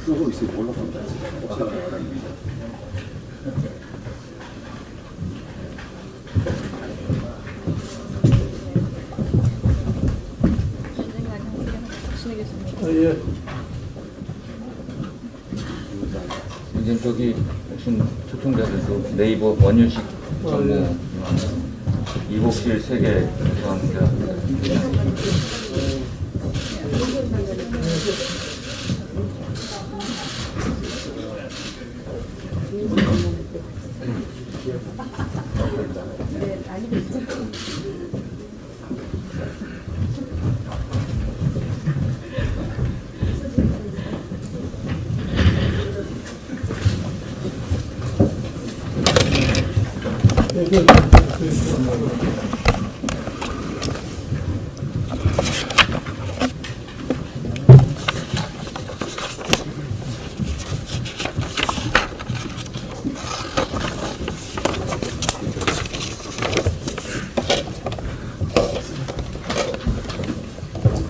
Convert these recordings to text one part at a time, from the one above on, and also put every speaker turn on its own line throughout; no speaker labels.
쓰고 있으면 올라간다.
이제 저기 오신 초청자들도 네이버 원유식 정무 이복실 세계 감사합니다.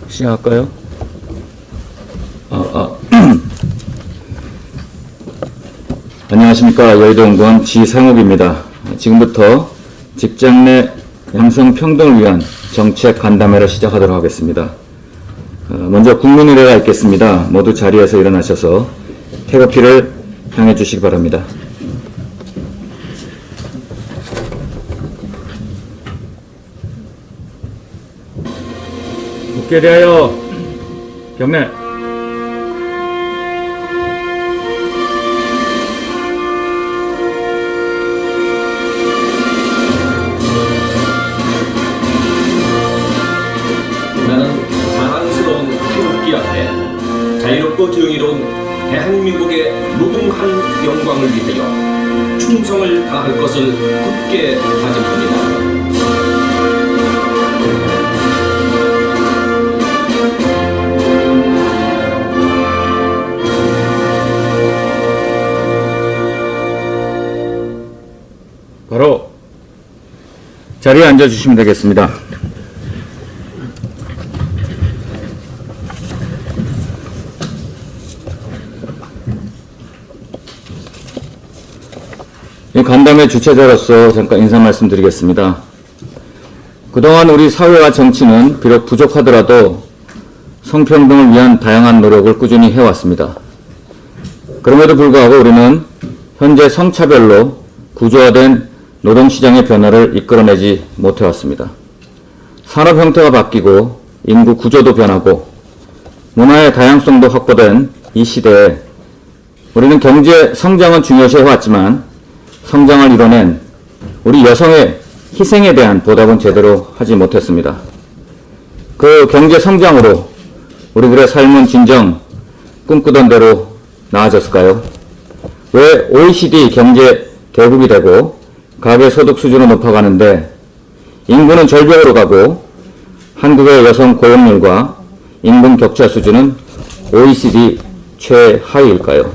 시작할까요? 안녕하십니까. 여의도연구원 지상욱입니다. 지금부터 직장 내 양성평등을 위한 정책 간담회를 시작하도록 하겠습니다. 먼저 국민의례가 있겠습니다. 모두 자리에서 일어나셔서 태극기를 향해 주시기 바랍니다. 국회에 대하여 경례.
나는 자랑스러운 태극기 앞에 자유롭고 정의로운 대한민국의 무궁한 영광을 위하여 충성을 다할 것을 굳게 다짐합니다.
바로 자리에 앉아주시면 되겠습니다. 이 간담회 주최자로서 잠깐 인사 말씀드리겠습니다. 그동안 우리 사회와 정치는 비록 부족하더라도 성평등을 위한 다양한 노력을 꾸준히 해왔습니다. 그럼에도 불구하고 우리는 현재 성차별로 구조화된 노동시장의 변화를 이끌어내지 못해왔습니다. 산업 형태가 바뀌고 인구 구조도 변하고 문화의 다양성도 확보된 이 시대에 우리는 경제 성장은 중요시해왔지만 성장을 이뤄낸 우리 여성의 희생에 대한 보답은 제대로 하지 못했습니다. 그 경제 성장으로 우리들의 삶은 진정 꿈꾸던 대로 나아졌을까요? 왜 OECD 경제 대국이 되고 가계 소득 수준은 높아가는데 인구는 절벽으로 가고 한국의 여성 고용률과 임금 격차 수준은 OECD 최하위일까요?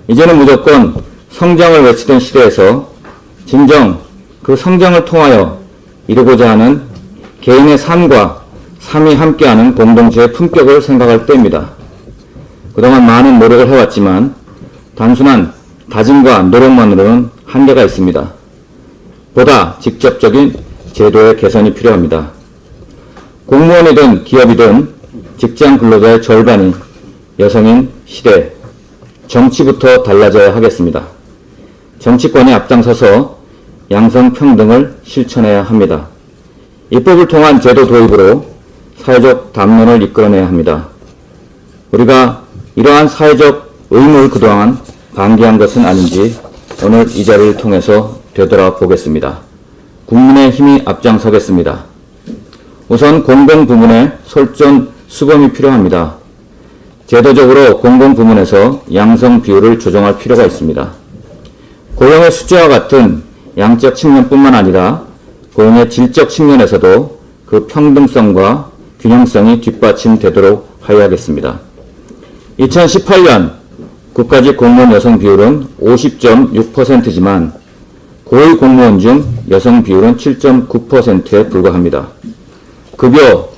이제는 무조건 성장을 외치던 시대에서 진정 그 성장을 통하여 이루고자 하는 개인의 삶과 삶이 함께하는 공동체의 품격을 생각할 때입니다. 그동안 많은 노력을 해왔지만 단순한 다짐과 노력만으로는 한계가 있습니다. 보다 직접적인 제도의 개선이 필요합니다. 공무원이든 기업이든 직장 근로자의 절반이 여성인 시대, 정치부터 달라져야 하겠습니다. 정치권이 앞장서서 양성평등을 실천해야 합니다. 입법을 통한 제도 도입으로 사회적 담론을 이끌어내야 합니다. 우리가 이러한 사회적 의무를 그동안 방기한 것은 아닌지 오늘 이 자리를 통해서 되돌아보겠습니다. 국민의 힘이 앞장서겠습니다. 우선 공공부문의 솔선수범이 필요합니다. 제도적으로 공공부문에서 양성 비율을 조정할 필요가 있습니다. 고용의 숫자와 같은 양적 측면뿐만 아니라 고용의 질적 측면에서도 그 평등성과 균형성이 뒷받침되도록 하여야겠습니다. 2018년 국가직 공무원 여성 비율은 50.6%지만 고위 공무원 중 여성 비율은 7.9%에 불과합니다. 급여,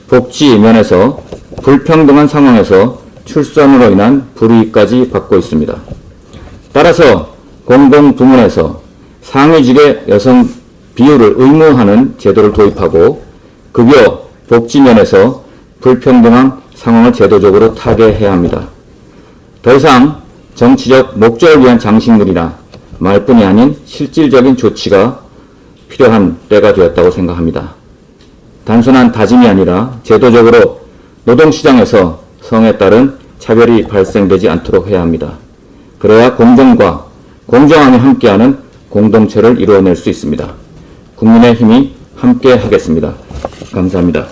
복지 면에서 불평등한 상황에서 출산으로 인한 불이익까지 받고 있습니다. 따라서 공공부문에서 상위직의 여성 비율을 의무화하는 제도를 도입하고 급여, 복지면에서 불평등한 상황을 제도적으로 타개해야 합니다. 더 이상 정치적 목적을 위한 장식물이나 말뿐이 아닌 실질적인 조치가 필요한 때가 되었다고 생각합니다. 단순한 다짐이 아니라 제도적으로 노동시장에서 성에 따른 차별이 발생되지 않도록 해야 합니다. 그래야 공정과 공정함이 함께하는 공동체를 이루어낼 수 있습니다. 국민의힘이 함께 하겠습니다. 감사합니다.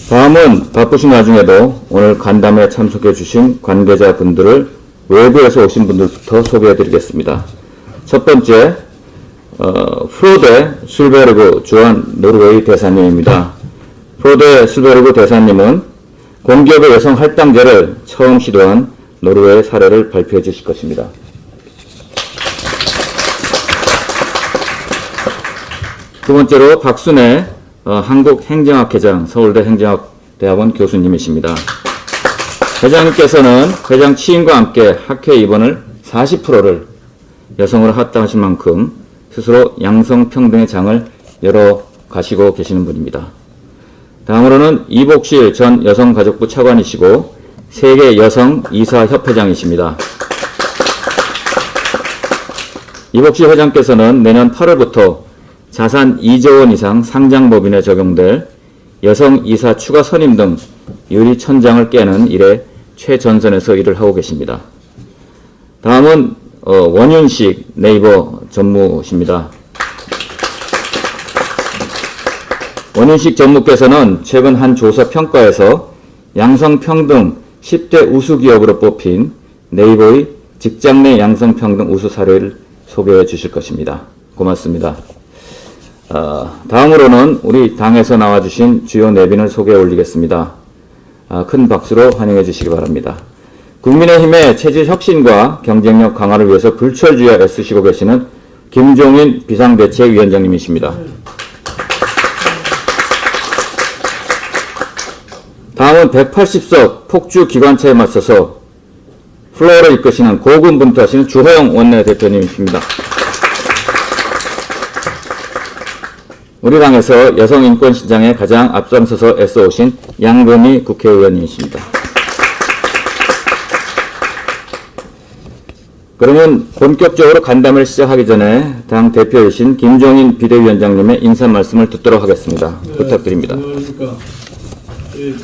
다음은 바쁘신 와중에도 오늘 간담회에 참석해 주신 관계자분들을 외부에서 오신 분들부터 소개해 드리겠습니다. 첫 번째, 프로데 술베르그 주한 노르웨이 대사님입니다. 프로데 술베르그 대사님은 공기업의 여성 할당제를 처음 시도한 노르웨이 사례를 발표해 주실 것입니다. 두 번째로 박순애 한국행정학회장 서울대 행정학대학원 교수님이십니다. 회장님께서는 회장 취임과 함께 학회 입원을 40%를 여성으로 합당하신 만큼 스스로 양성평등의 장을 열어가시고 계시는 분입니다. 다음으로는 이복실 전 여성가족부 차관이시고 세계 여성 이사협회장이십니다. 이복실 회장께서는 내년 8월부터 자산 2조 원 이상 상장법인에 적용될 여성 이사 추가 선임 등 유리 천장을 깨는 일에 최전선에서 일을 하고 계십니다. 다음은 원윤식 네이버 전무십니다. 원윤식 전무께서는 최근 한 조사 평가에서 양성평등 10대 우수기업으로 뽑힌 네이버의 직장 내 양성평등 우수 사례를 소개해 주실 것입니다. 고맙습니다. 다음으로는 우리 당에서 나와주신 주요 내빈을 소개해 올리겠습니다. 큰 박수로 환영해 주시기 바랍니다. 국민의힘의 체질 혁신과 경쟁력 강화를 위해서 불철주야 애쓰시고 계시는 김종인 비상대책위원장님이십니다. 다음은 180석 폭주 기관차에 맞서서 플로어를 이끄시는 고군분투하시는 주호영 원내대표님이십니다. 우리 당에서 여성인권 신장에 가장 앞장서서 애써오신 양금희 국회의원님이십니다. 그러면 본격적으로 간담회를 시작하기 전에 당 대표이신 김종인 비대위원장님의 인사 말씀을 듣도록 하겠습니다.
네,
부탁드립니다.
안녕하십니까.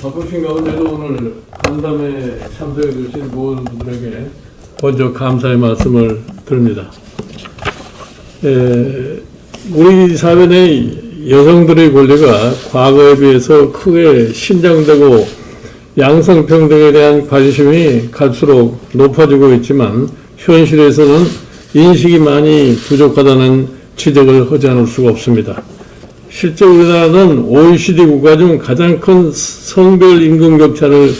바쁘신 가운데도 오늘 간담회에 참석해 주신 모든 분들에게 먼저 감사의 말씀을 드립니다. 우리 사회 내 여성들의 권리가 과거에 비해서 크게 신장되고 양성평등에 대한 관심이 갈수록 높아지고 있지만 현실에서는 인식이 많이 부족하다는 지적을 하지 않을 수가 없습니다. 실제 우리나라는 OECD 국가 중 가장 큰 성별 임금 격차를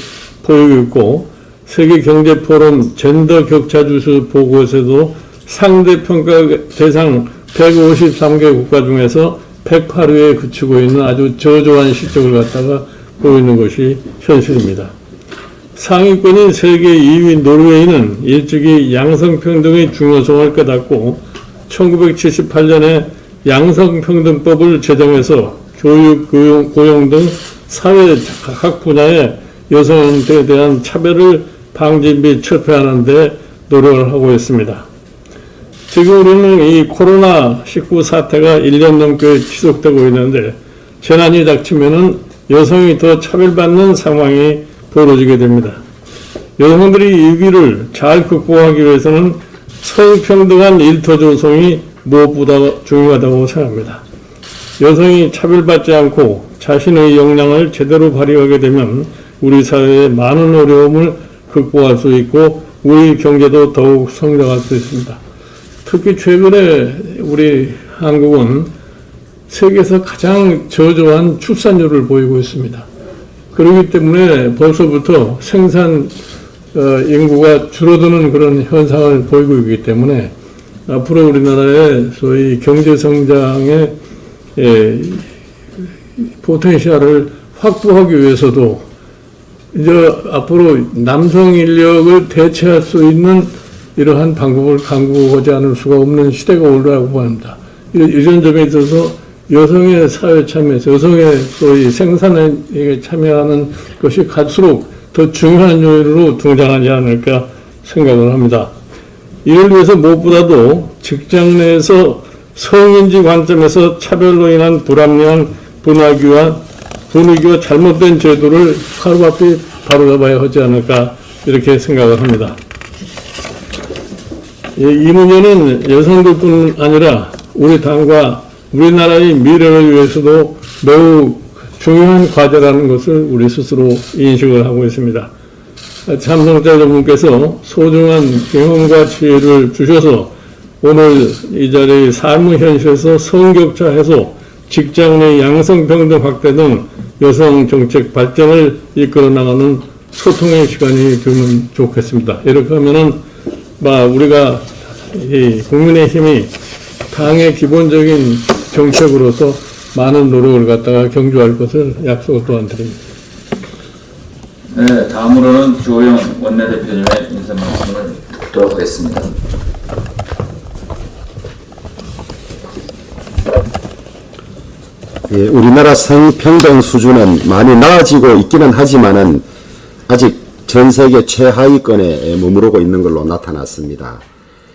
보이고 있고 세계경제포럼 젠더 격차 지수 보고에서도 상대평가 대상 153개 국가 중에서 108위에 그치고 있는 아주 저조한 실적을 갖다가 보이는 것이 현실입니다. 상위권인 세계 2위 노르웨이는 일찍이 양성평등의 중요성을 깨닫고 1978년에 양성평등법을 제정해서 교육, 고용 등 사회 각 분야의 여성들에 대한 차별을 방지 및 철폐하는 데 노력을 하고 있습니다. 지금 우리는 이 코로나19 사태가 1년 넘게 지속되고 있는데 재난이 닥치면은 여성이 더 차별받는 상황이 벌어지게 됩니다. 여성들이 이 위기를 잘 극복하기 위해서는 성평등한 일터 조성이 무엇보다 중요하다고 생각합니다. 여성이 차별받지 않고 자신의 역량을 제대로 발휘하게 되면 우리 사회의 많은 어려움을 극복할 수 있고 우리 경제도 더욱 성장할 수 있습니다. 특히 최근에 우리 한국은 세계에서 가장 저조한 출산율을 보이고 있습니다. 그렇기 때문에 벌써부터 생산 인구가 줄어드는 그런 현상을 보이고 있기 때문에 앞으로 우리나라의 소위 경제 성장의 포텐셜을 확보하기 위해서도 이제 앞으로 남성 인력을 대체할 수 있는 이러한 방법을 강구하지 않을 수가 없는 시대가 오리라고 봅니다. 이런 점에 있어서 여성의 사회 참여에서 여성의 소위 생산에 참여하는 것이 갈수록 더 중요한 요인으로 등장하지 않을까 생각을 합니다. 이를 위해서 무엇보다도 직장 내에서 성인지 관점에서 차별로 인한 불합리한 분위기와 잘못된 제도를 하루아피 바로잡아야 하지 않을까 이렇게 생각을 합니다. 이 문제는 여성들뿐 아니라 우리 당과 우리나라의 미래를 위해서도 매우 중요한 과제라는 것을 우리 스스로 인식을 하고 있습니다. 참석자 여러분께서 소중한 경험과 지혜를 주셔서 오늘 이 자리의 삶의 현실에서 성격차 해소, 직장 내 양성평등 확대 등 여성 정책 발전을 이끌어 나가는 소통의 시간이 되면 좋겠습니다. 이렇게 하면은 우리가 이 국민의힘이 당의 기본적인 정책으로서 많은 노력을 갖다가 경주할 것을 약속을 또한 드립니다.
네, 다음으로는 주호영 원내대표님의 인사 말씀을 듣도록 하겠습니다.
예, 우리나라 성평등 수준은 많이 나아지고 있기는 하지만은 아직 전 세계 최하위권에 머무르고 있는 걸로 나타났습니다.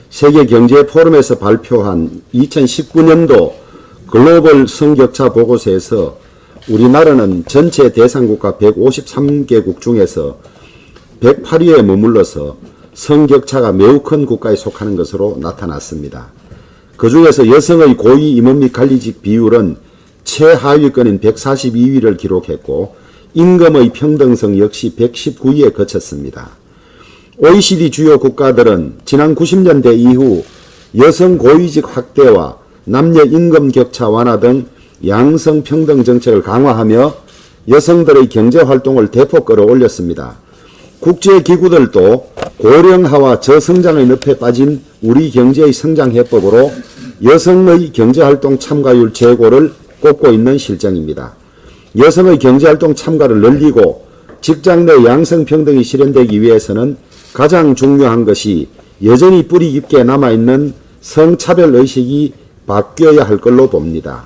세계경제포럼에서 발표한 2019년도 글로벌 성격차 보고서에서 우리나라는 전체 대상국가 153개국 중에서 108위에 머물러서 성격차가 매우 큰 국가에 속하는 것으로 나타났습니다. 그 중에서 여성의 고위 임원 및 관리직 비율은 최하위권인 142위를 기록했고 임금의 평등성 역시 119위에 그쳤습니다. OECD 주요 국가들은 지난 90년대 이후 여성 고위직 확대와 남녀 임금 격차 완화 등 양성 평등 정책을 강화하며 여성들의 경제활동을 대폭 끌어올렸습니다. 국제기구들도 고령화와 저성장의 늪에 빠진 우리 경제의 성장해법으로 여성의 경제활동 참가율 제고를 꼽고 있는 실정입니다. 여성의 경제활동 참가를 늘리고 직장 내 양성평등이 실현되기 위해서는 가장 중요한 것이 여전히 뿌리 깊게 남아있는 성차별의식이 바뀌어야 할 걸로 봅니다.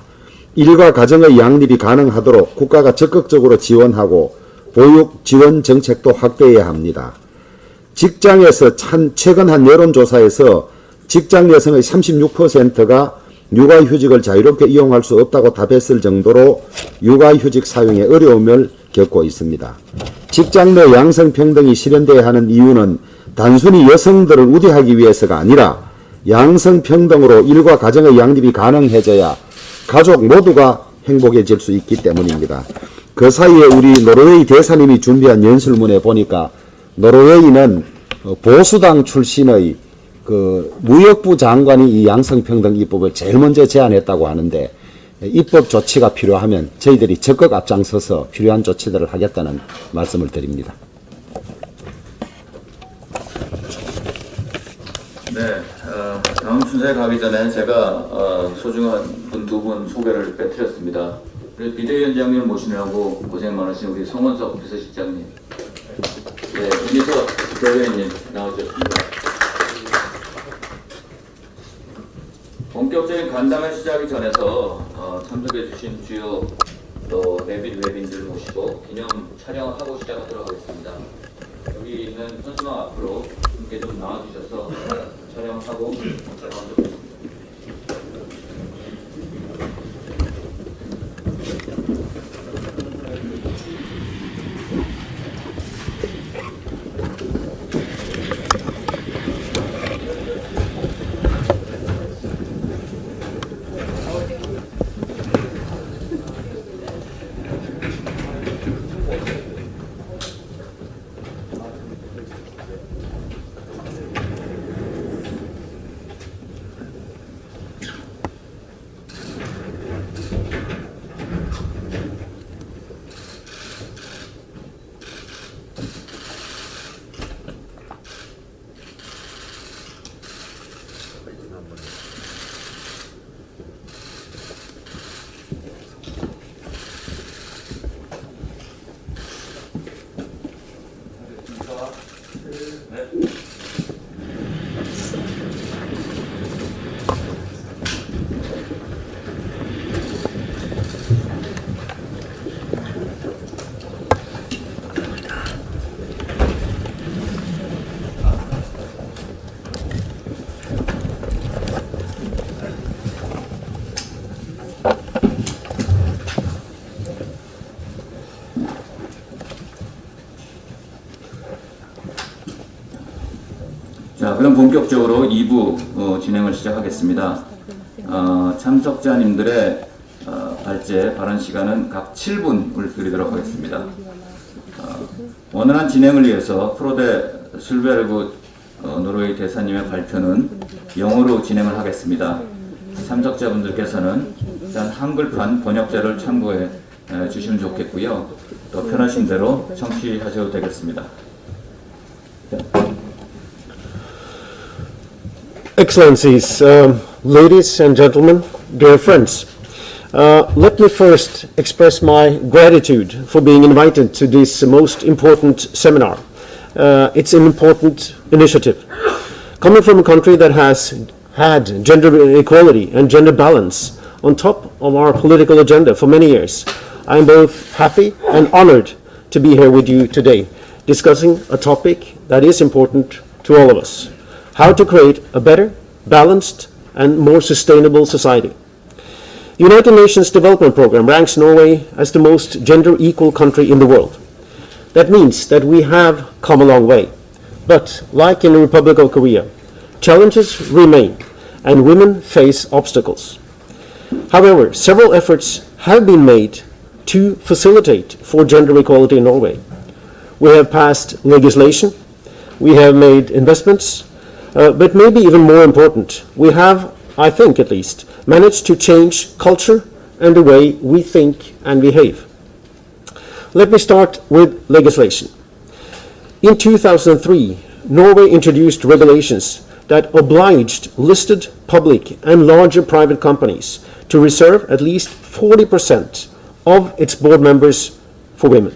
일과 가정의 양립이 가능하도록 국가가 적극적으로 지원하고 보육 지원 정책도 확대해야 합니다. 직장에서 최근 한 여론조사에서 직장 여성의 36%가 육아휴직을 자유롭게 이용할 수 없다고 답했을 정도로 육아휴직 사용에 어려움을 겪고 있습니다. 직장 내 양성평등이 실현되어야 하는 이유는 단순히 여성들을 우대하기 위해서가 아니라 양성평등으로 일과 가정의 양립이 가능해져야 가족 모두가 행복해질 수 있기 때문입니다. 그 사이에 우리 노르웨이 대사님이 준비한 연설문에 보니까 노르웨이는 보수당 출신의 무역부 장관이 이 양성평등 입법을 제일 먼저 제안했다고 하는데 입법 조치가 필요하면 저희들이 적극 앞장서서 필요한 조치들을 하겠다는 말씀을 드립니다.
네, 다음 순서에 가기 전에 제가 소중한 분 두 분 소개를 빼뜨렸습니다. 비대위원장님을 모시느라고 고생 많으신 우리 성원석 비서실장님, 네, 윤희석 대변인님 나오셨습니다. 본격적인 간담회 시작이 전에서 참석해주신 주요 또 외빈들 모시고 기념 촬영을 하고 시작하도록 하겠습니다. 여기 있는 현수막 앞으로 함께 좀 나와주셔서 촬영을 하고 시작하도록 본격적으로 2부 진행을 시작하겠습니다. 참석자님들의 발제 발언 시간은 각 7분을 드리도록 하겠습니다. 원활한 진행을 위해서 프로데 술베르그 노르웨이 대사님의 발표는 영어로 진행을 하겠습니다. 참석자분들께서는 일단 한글판 번역자를 참고해 주시면 좋겠고요. 더 편하신 대로 청취하셔도 되겠습니다.
Excellencies, ladies and gentlemen, dear friends, let me first express my gratitude for being invited to this most important seminar. It's an important initiative. Coming from a country that has had gender equality and gender balance on top of our political agenda for many years, I am both happy and honored to be here with you today, discussing a topic that is important to all of us: how to create a better, balanced, and more sustainable society. The United Nations Development Programme ranks Norway as the most gender equal country in the world. That means that we have come a long way. But, like in the Republic of Korea, challenges remain and women face obstacles. However, several efforts have been made to facilitate for gender equality in Norway. We have passed legislation, we have made investments, but maybe even more important, we have, I think at least, managed to change culture and the way we think and behave. Let me start with legislation. In 2003, Norway introduced regulations that obliged listed public and larger private companies to reserve at least 40% of its board members for women.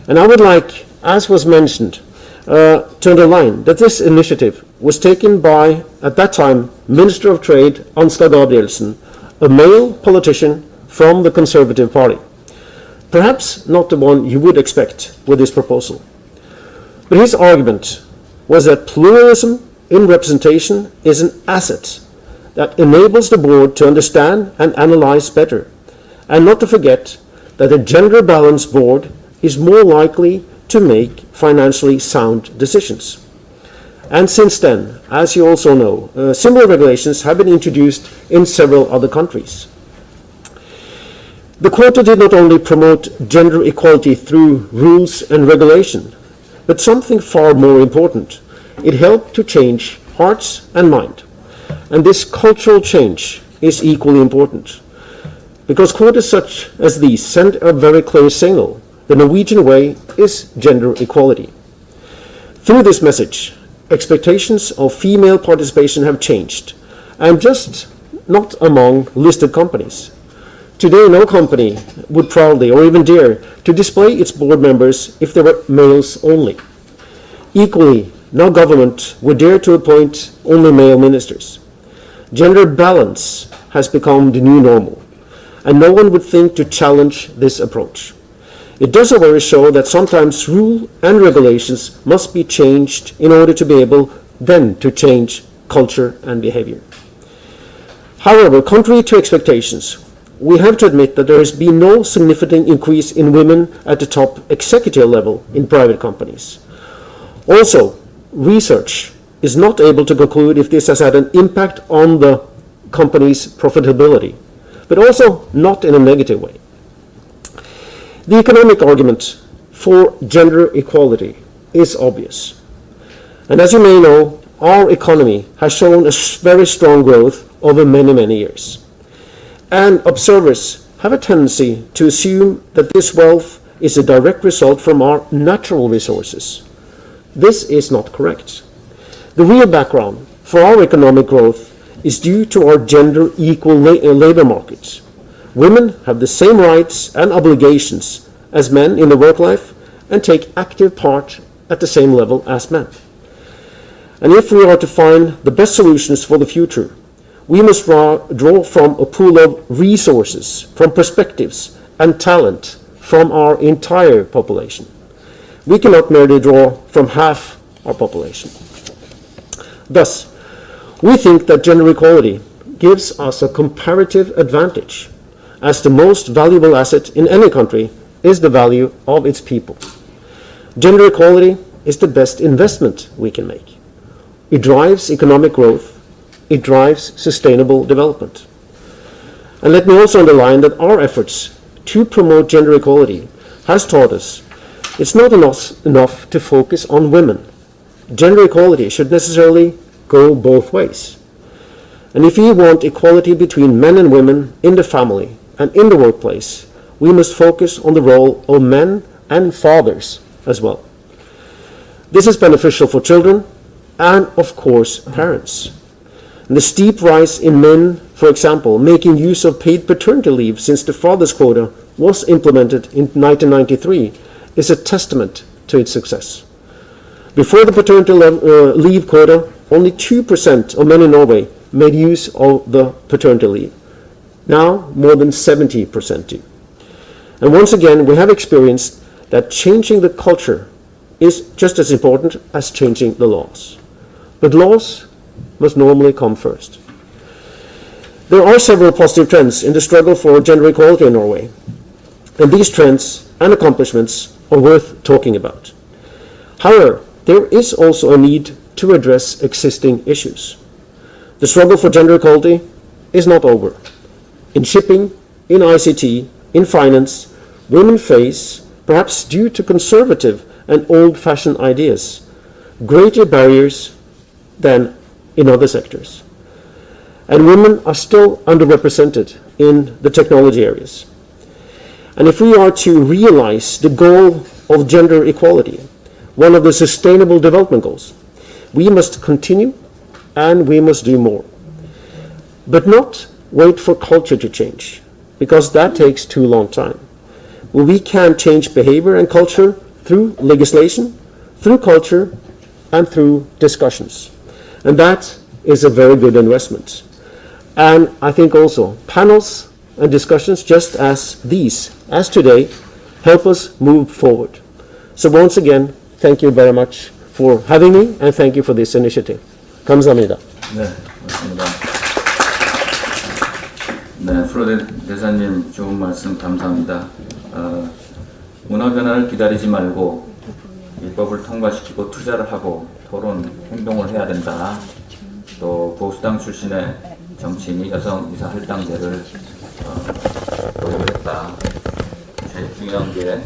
And I would like, as was mentioned, to underline that this initiative was taken by, at that time, Minister of Trade Ansgar Gabrielsen, a male politician from the Conservative Party. Perhaps not the one you would expect with this proposal. But his argument was that pluralism in representation is an asset that enables the board to understand and analyze better, and not to forget that a gender-balanced board is more likely to make financially sound decisions. And since then, as you also know, similar regulations have been introduced in several other countries. The Quota did not only promote gender equality through rules and regulation, but something far more important. It helped to change hearts and mind. And this cultural change is equally important, because quotas such as these send a very clear signal. The Norwegian way is gender equality. Through this message, expectations of female participation have changed, and just not among listed companies. Today, no company would proudly or even dare to display its board members if they were males only. Equally, no government would dare to appoint only male ministers. Gender balance has become the new normal, and no one would think to challenge this approach. It does, however, show that sometimes rules and regulations must be changed in order to be able then to change culture and behavior. However, contrary to expectations, we have to admit that there has been no significant increase in women at the top executive level in private companies. Also, research is not able to conclude if this has had an impact on the company's profitability, but also not in a negative way. The economic argument for gender equality is obvious. And as you may know, our economy has shown a very strong growth over many, many years. And observers have a tendency to assume that this wealth is a direct result from our natural resources. This is not correct. The real background for our economic growth is due to our gender equal labor markets. Women have the same rights and obligations as men in the work life and take active part at the same level as men. And if we are to find the best solutions for the future, we must draw from a pool of resources, from perspectives and talent from our entire population. We cannot merely draw from half our population. Thus, we think that gender equality gives us a comparative advantage, as the most valuable asset in any country is the value of its people. Gender equality is the best investment we can make. it drives economic growth, it drives sustainable development. And let me also underline that our efforts to promote gender equality has taught us it's not enough to focus on women. Gender equality should necessarily go both ways. And if we want equality between men and women in the family and in the workplace, we must focus on the role of men and fathers as well. This is beneficial for children and, of course, parents. And the steep rise in men, for example, making use of paid paternity leave since the father's quota was implemented in 1993 is a testament to its success. Before the paternity leave quota, only 2% of men in Norway made use of the paternity leave. Now, more than 70% do. And once again, we have experienced that changing the culture is just as important as changing the laws. But laws must normally come first. There are several positive trends in the struggle for gender equality in Norway. And these trends and accomplishments are worth talking about. However, there is also a need to address existing issues. The struggle for gender equality is not over. In shipping, in ICT, in finance, women face, perhaps due to conservative and old-fashioned ideas, greater barriers than in other sectors. And women are still underrepresented in the technology areas. And if we are to realize the goal of gender equality, one of the sustainable development goals, we must continue and we must do more. But not wait for culture to change, because that takes too long time. Well, we can change behavior and culture through legislation, through culture, and through discussions. And that is a very good investment. And I think also panels and discussions just as these, as today, help us move forward. So once again, thank you very much for having me, and thank you for this initiative. 감사합니다.
네, 맞습니다. 네, 프로데 대사님 좋은 말씀 감사합니다. 문화 변화를 기다리지 말고 입법을 통과시키고 투자를 하고 토론, 행동을 해야 된다. 또 보수당 출신의 정치인이 여성 이사 할당제를 도입했다. 제일 중요한 게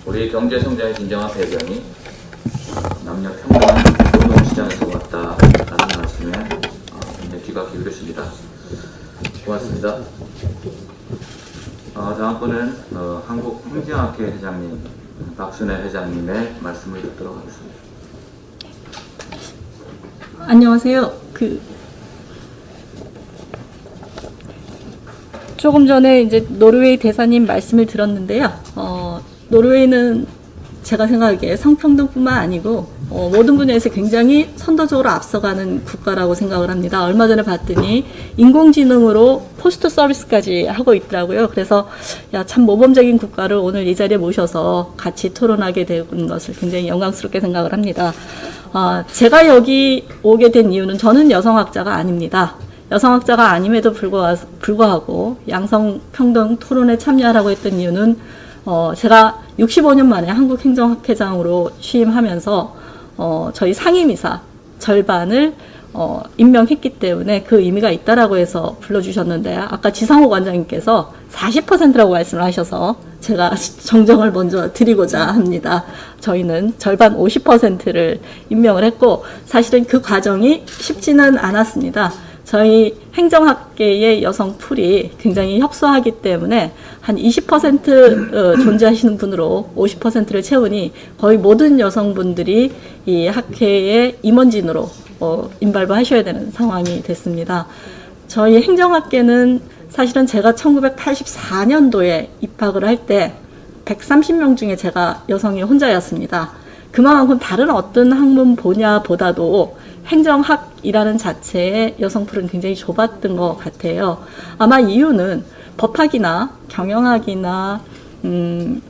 우리 경제 성장의 진정한 배경이 남녀 평등한 노동시장에서 왔다라는 말씀에 굉장히 귀가 기울였습니다. 고맙습니다. 다음번은 한국행정학회 회장님 박순애 회장님의 말씀을 듣도록 하겠습니다.
안녕하세요. 조금 전에 이제 노르웨이 대사님 말씀을 들었는데요. 노르웨이는 제가 생각하기에 성평등뿐만 아니고 모든 분야에서 굉장히 선도적으로 앞서가는 국가라고 생각을 합니다. 얼마 전에 봤더니 인공지능으로 포스트 서비스까지 하고 있더라고요. 그래서 참 모범적인 국가를 오늘 이 자리에 모셔서 같이 토론하게 된 것을 굉장히 영광스럽게 생각을 합니다. 제가 여기 오게 된 이유는 저는 여성학자가 아닙니다. 여성학자가 아님에도 불구하고 양성평등 토론에 참여하라고 했던 이유는 제가 65년 만에 한국행정학회장으로 취임하면서 저희 상임이사 절반을 임명했기 때문에 그 의미가 있다라고 해서 불러주셨는데, 아까 지상호 관장님께서 40%라고 말씀을 하셔서 제가 정정을 먼저 드리고자 합니다. 저희는 절반 50%를 임명을 했고, 사실은 그 과정이 쉽지는 않았습니다. 저희 행정학계의 여성 풀이 굉장히 협소하기 때문에 한 20% 존재하시는 분으로 50%를 채우니 거의 모든 여성분들이 이 학회의 임원진으로 인발부하셔야 되는 상황이 됐습니다. 저희 행정학계는 사실은 제가 1984년도에 입학을 할 때 130명 중에 제가 여성이 혼자였습니다. 그만큼 다른 어떤 학문 분야보다도 행정학이라는 자체의 여성풀은 굉장히 좁았던 것 같아요. 아마 이유는 법학이나 경영학이나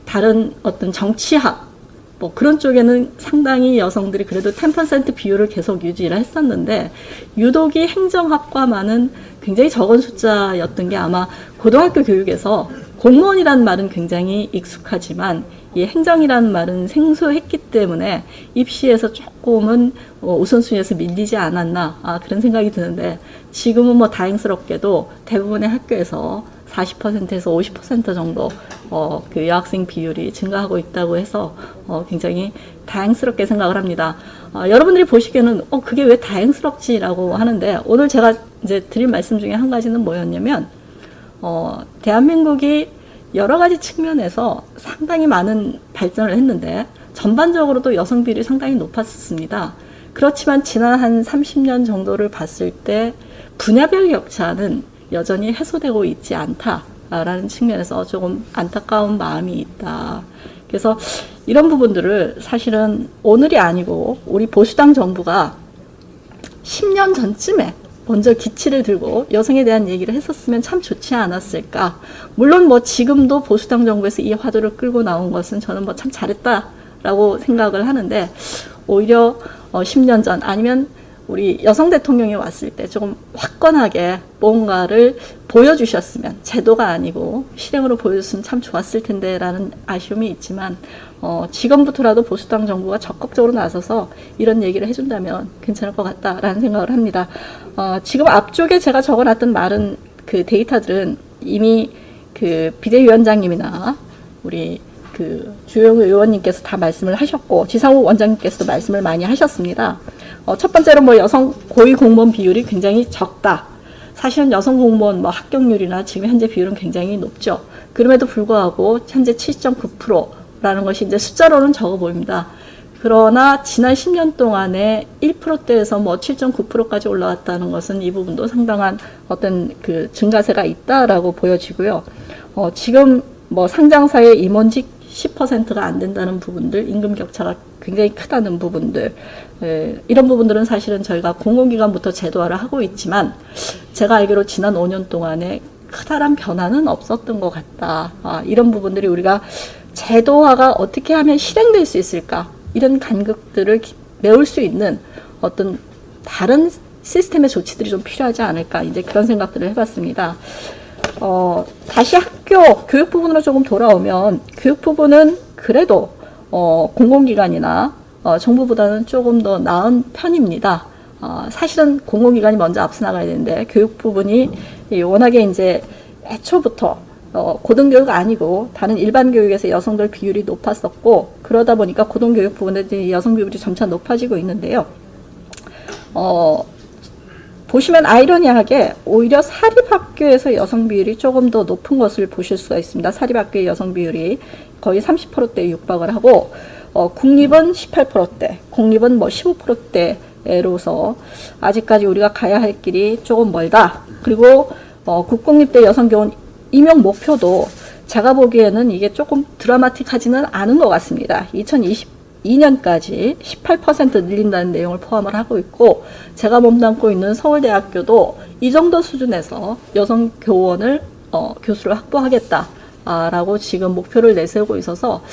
다른 어떤 정치학 뭐 그런 쪽에는 상당히 여성들이 그래도 10% 비율을 계속 유지를 했었는데, 유독이 행정학과만은 굉장히 적은 숫자였던 게 아마 고등학교 교육에서 공무원이라는 말은 굉장히 익숙하지만 이 행정이라는 말은 생소했기 때문에 입시에서 조금은 우선순위에서 밀리지 않았나 그런 생각이 드는데 지금은 뭐 다행스럽게도 대부분의 학교에서 40%에서 50% 정도 그 여학생 비율이 증가하고 있다고 해서 굉장히 다행스럽게 생각을 합니다. 여러분들이 보시기에는 그게 왜 다행스럽지라고 하는데 오늘 제가 이제 드릴 말씀 중에 한 가지는 뭐였냐면 대한민국이 여러 가지 측면에서 상당히 많은 발전을 했는데 전반적으로도 여성 비율이 상당히 높았습니다. 그렇지만 지난 한 30년 정도를 봤을 때 분야별 격차는 여전히 해소되고 있지 않다라는 측면에서 조금 안타까운 마음이 있다. 그래서 이런 부분들을 사실은 오늘이 아니고 우리 보수당 정부가 10년 전쯤에 먼저 기치를 들고 여성에 대한 얘기를 했었으면 참 좋지 않았을까. 물론 뭐 지금도 보수당 정부에서 이 화두를 끌고 나온 것은 저는 뭐 참 잘했다라고 생각을 하는데 오히려 10년 전 아니면 우리 여성 대통령이 왔을 때 조금 화끈하게 뭔가를 보여주셨으면 제도가 아니고 실행으로 보여줬으면 참 좋았을 텐데 라는 아쉬움이 있지만 지금부터라도 보수당 정부가 적극적으로 나서서 이런 얘기를 해준다면 괜찮을 것 같다라는 생각을 합니다. 지금 앞쪽에 제가 적어놨던 많은 그 데이터들은 이미 그 비대위원장님이나 우리 그 주영 의원님께서 다 말씀을 하셨고 지상욱 원장님께서도 말씀을 많이 하셨습니다. 첫 번째로 뭐 여성 고위 공무원 비율이 굉장히 적다. 사실은 여성 공무원 뭐 합격률이나 지금 현재 비율은 굉장히 높죠. 그럼에도 불구하고 현재 7.9%라는 것이 이제 숫자로는 적어 보입니다. 그러나 지난 10년 동안에 1%대에서 뭐 7.9%까지 올라왔다는 것은 이 부분도 상당한 어떤 그 증가세가 있다라고 보여지고요. 지금 뭐 상장사의 임원직 10%가 안 된다는 부분들, 임금 격차가 굉장히 크다는 부분들, 이런 부분들은 사실은 저희가 공공기관부터 제도화를 하고 있지만 제가 알기로 지난 5년 동안에 크다란 변화는 없었던 것 같다. 이런 부분들이 우리가 제도화가 어떻게 하면 실행될 수 있을까? 이런 간극들을 메울 수 있는 어떤 다른 시스템의 조치들이 좀 필요하지 않을까? 이제 그런 생각들을 해봤습니다. 다시 학교 교육 부분으로 조금 돌아오면 교육 부분은 그래도 공공기관이나 정부보다는 조금 더 나은 편입니다. 사실은 공공기관이 먼저 앞서 나가야 되는데 교육 부분이 워낙에 이제 애초부터 고등교육 아니고 다른 일반 교육에서 여성들 비율이 높았었고 그러다 보니까 고등교육 부분에 여성 비율이 점차 높아지고 있는데요. 보시면 아이러니하게 오히려 사립학교에서 여성 비율이 조금 더 높은 것을 보실 수가 있습니다. 사립학교의 여성 비율이 거의 30%대에 육박을 하고 국립은 18%대, 공립은 뭐 15%대로서 아직까지 우리가 가야 할 길이 조금 멀다. 그리고 국공립대 여성교원 임용 목표도 제가 보기에는 이게 조금 드라마틱하지는 않은 것 같습니다. 2022년까지 18% 늘린다는 내용을 포함을 하고 있고 제가 몸담고 있는 서울대학교도 이 정도 수준에서 여성 교원을 교수를 확보하겠다라고 지금 목표를 내세우고 있어서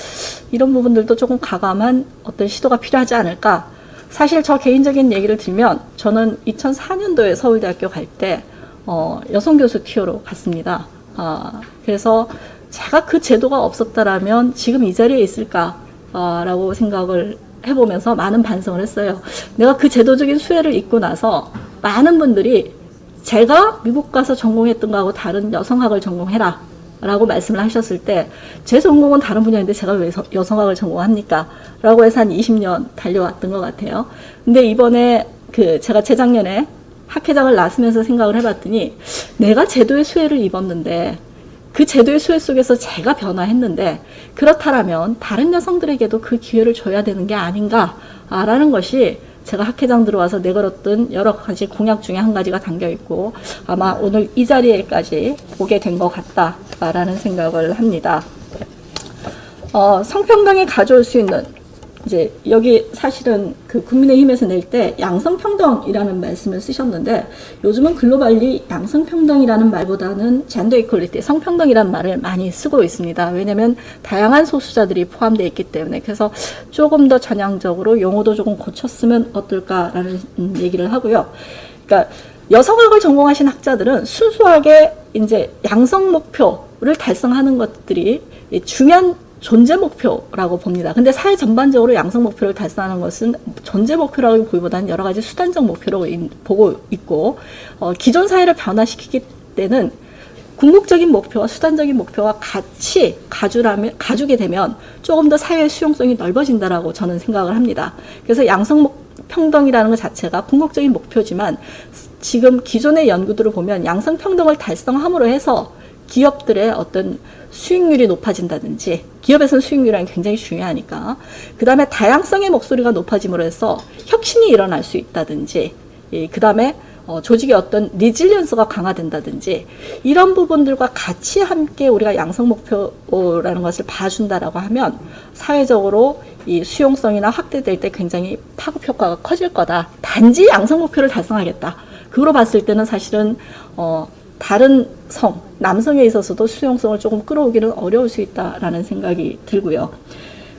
이런 부분들도 조금 가감한 어떤 시도가 필요하지 않을까. 사실 저 개인적인 얘기를 들면 저는 2004년도에 서울대학교 갈 때 여성 교수 티어로 갔습니다. 그래서 제가 그 제도가 없었다라면 지금 이 자리에 있을까? 라고 생각을 해보면서 많은 반성을 했어요. 내가 그 제도적인 수혜를 잊고 나서 많은 분들이 제가 미국 가서 전공했던 거하고 다른 여성학을 전공해라 라고 말씀을 하셨을 때 제 전공은 다른 분야인데 제가 왜 여성학을 전공합니까? 라고 해서 한 20년 달려왔던 것 같아요. 근데 이번에 제가 재작년에 학회장을 나서면서 생각을 해봤더니 내가 제도의 수혜를 입었는데 그 제도의 수혜 속에서 제가 변화했는데 그렇다면 다른 여성들에게도 그 기회를 줘야 되는 게 아닌가라는 것이 제가 학회장 들어와서 내걸었던 여러 가지 공약 중에 한 가지가 담겨있고 아마 오늘 이 자리에까지 오게 된 것 같다라는 생각을 합니다. 성평등이 가져올 수 있는 이제 여기 사실은 그 국민의힘에서 낼 때 양성평등이라는 말씀을 쓰셨는데 요즘은 글로벌리 양성평등이라는 말보다는 젠더 이퀄리티, 성평등이라는 말을 많이 쓰고 있습니다. 왜냐하면 다양한 소수자들이 포함되어 있기 때문에 그래서 조금 더 전향적으로 용어도 조금 고쳤으면 어떨까라는 얘기를 하고요. 그러니까 여성학을 전공하신 학자들은 순수하게 이제 양성 목표를 달성하는 것들이 존재 목표라고 봅니다. 근데 사회 전반적으로 양성 목표를 달성하는 것은 존재 목표라고 보기보다는 여러 가지 수단적 목표로 보고 있고, 기존 사회를 변화시키기 때는 궁극적인 목표와 수단적인 목표와 같이 가주게 되면 조금 더 사회의 수용성이 넓어진다라고 저는 생각을 합니다. 그래서 양성 평등이라는 것 자체가 궁극적인 목표지만 지금 기존의 연구들을 보면 양성 평등을 달성함으로 해서 기업들의 어떤 수익률이 높아진다든지, 기업에서는 수익률이 굉장히 중요하니까, 그 다음에 다양성의 목소리가 높아짐으로 해서 혁신이 일어날 수 있다든지, 그 다음에 조직의 어떤 리질리언스가 강화된다든지, 이런 부분들과 같이 함께 우리가 양성 목표라는 것을 봐준다라고 하면 사회적으로 이 수용성이나 확대될 때 굉장히 파급 효과가 커질 거다. 단지 양성 목표를 달성하겠다. 그거로 봤을 때는 사실은 다른 남성에 있어서도 수용성을 조금 끌어오기는 어려울 수 있다라는 생각이 들고요.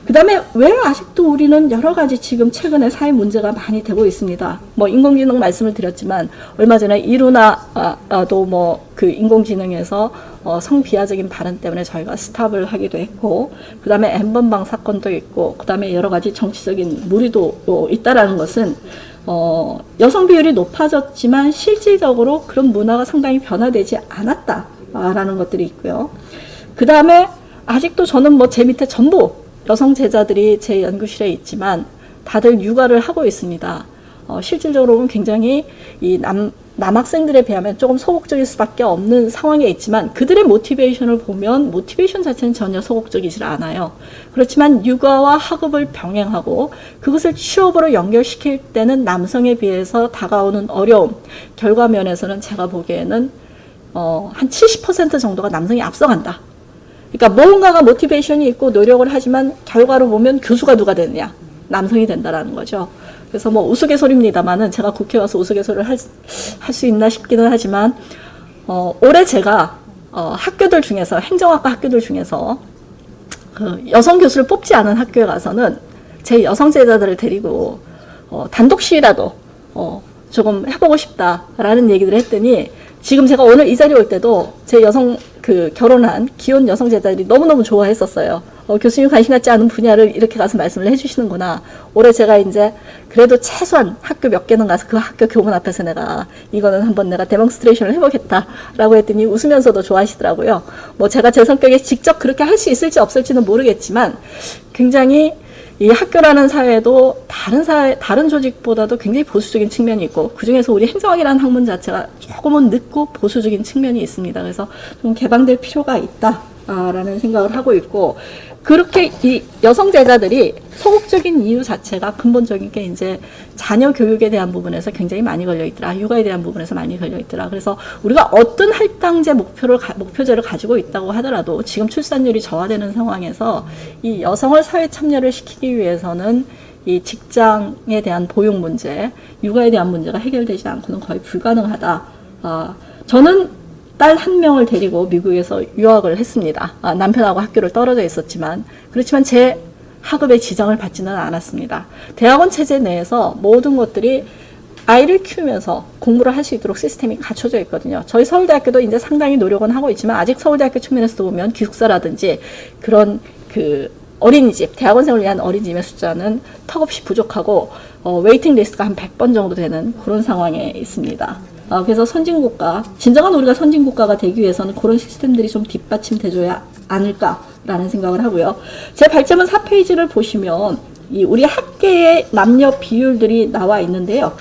그 다음에 왜 아직도 우리는 여러 가지 지금 최근에 사회 문제가 많이 되고 있습니다. 뭐 인공지능 말씀을 드렸지만 얼마 전에 이루나도 뭐 그 인공지능에서 성비하적인 발언 때문에 저희가 스탑을 하기도 했고, 그 다음에 엠번방 사건도 있고, 그 다음에 여러 가지 정치적인 무리도 있다라는 것은 여성 비율이 높아졌지만 실질적으로 그런 문화가 상당히 변화되지 않았다라는 것들이 있고요. 그 다음에 아직도 저는 뭐 제 밑에 전부 여성 제자들이 제 연구실에 있지만 다들 육아를 하고 있습니다. 실질적으로는 굉장히 이 남학생들에 비하면 조금 소극적일 수밖에 없는 상황에 있지만 그들의 모티베이션을 보면 모티베이션 자체는 전혀 소극적이지 않아요. 그렇지만 육아와 학업을 병행하고 그것을 취업으로 연결시킬 때는 남성에 비해서 다가오는 어려움, 결과 면에서는 제가 보기에는 한 70% 정도가 남성이 앞서간다. 그러니까 뭔가가 모티베이션이 있고 노력을 하지만 결과로 보면 교수가 누가 되느냐? 남성이 된다라는 거죠. 그래서 뭐 우스갯소리입니다만은 제가 국회에 와서 우스갯소리를 할 수 있나 싶기는 하지만 올해 제가 학교들 중에서 행정학과 학교들 중에서 그 여성 교수를 뽑지 않은 학교에 가서는 제 여성 제자들을 데리고 단독 시위라도 조금 해보고 싶다라는 얘기를 했더니 지금 제가 오늘 이 자리에 올 때도 제 여성 결혼한 기혼 여성 제자들이 너무너무 좋아했었어요. 교수님 관심 갖지 않은 분야를 이렇게 가서 말씀을 해주시는구나. 올해 제가 이제 그래도 최소한 학교 몇 개는 가서 그 학교 교문 앞에서 내가 이거는 한번 내가 데몬스트레이션을 해보겠다라고 했더니 웃으면서도 좋아하시더라고요. 뭐 제가 제 성격에 직접 그렇게 할 수 있을지 없을지는 모르겠지만 굉장히 이 학교라는 사회도 다른 조직보다도 굉장히 보수적인 측면이 있고, 그 중에서 우리 행정학이라는 학문 자체가 조금은 늦고 보수적인 측면이 있습니다. 그래서 좀 개방될 필요가 있다라는 생각을 하고 있고, 그렇게 이 여성 제자들이 소극적인 이유 자체가 근본적인 게 이제 자녀 교육에 대한 부분에서 굉장히 많이 걸려 있더라. 육아에 대한 부분에서 많이 걸려 있더라. 그래서 우리가 어떤 할당제 목표제를 가지고 있다고 하더라도 지금 출산율이 저하되는 상황에서 이 여성을 사회 참여를 시키기 위해서는 이 직장에 대한 보육 문제, 육아에 대한 문제가 해결되지 않고는 거의 불가능하다. 저는 딸 한 명을 데리고 미국에서 유학을 했습니다. 남편하고 학교를 떨어져 있었지만, 그렇지만 제 학업에 지장을 받지는 않았습니다. 대학원 체제 내에서 모든 것들이 아이를 키우면서 공부를 할 수 있도록 시스템이 갖춰져 있거든요. 저희 서울대학교도 이제 상당히 노력은 하고 있지만 아직 서울대학교 측면에서 보면 기숙사라든지 그런 어린이집, 대학원생을 위한 어린이집의 숫자는 턱없이 부족하고 웨이팅 리스트가 한 100번 정도 되는 그런 상황에 있습니다. 그래서 선진국가, 진정한 우리가 선진국가가 되기 위해서는 그런 시스템들이 좀 뒷받침돼줘야 않을까라는 생각을 하고요. 제 발제문 4페이지를 보시면 우리 학계의 남녀 비율들이 나와 있는데요.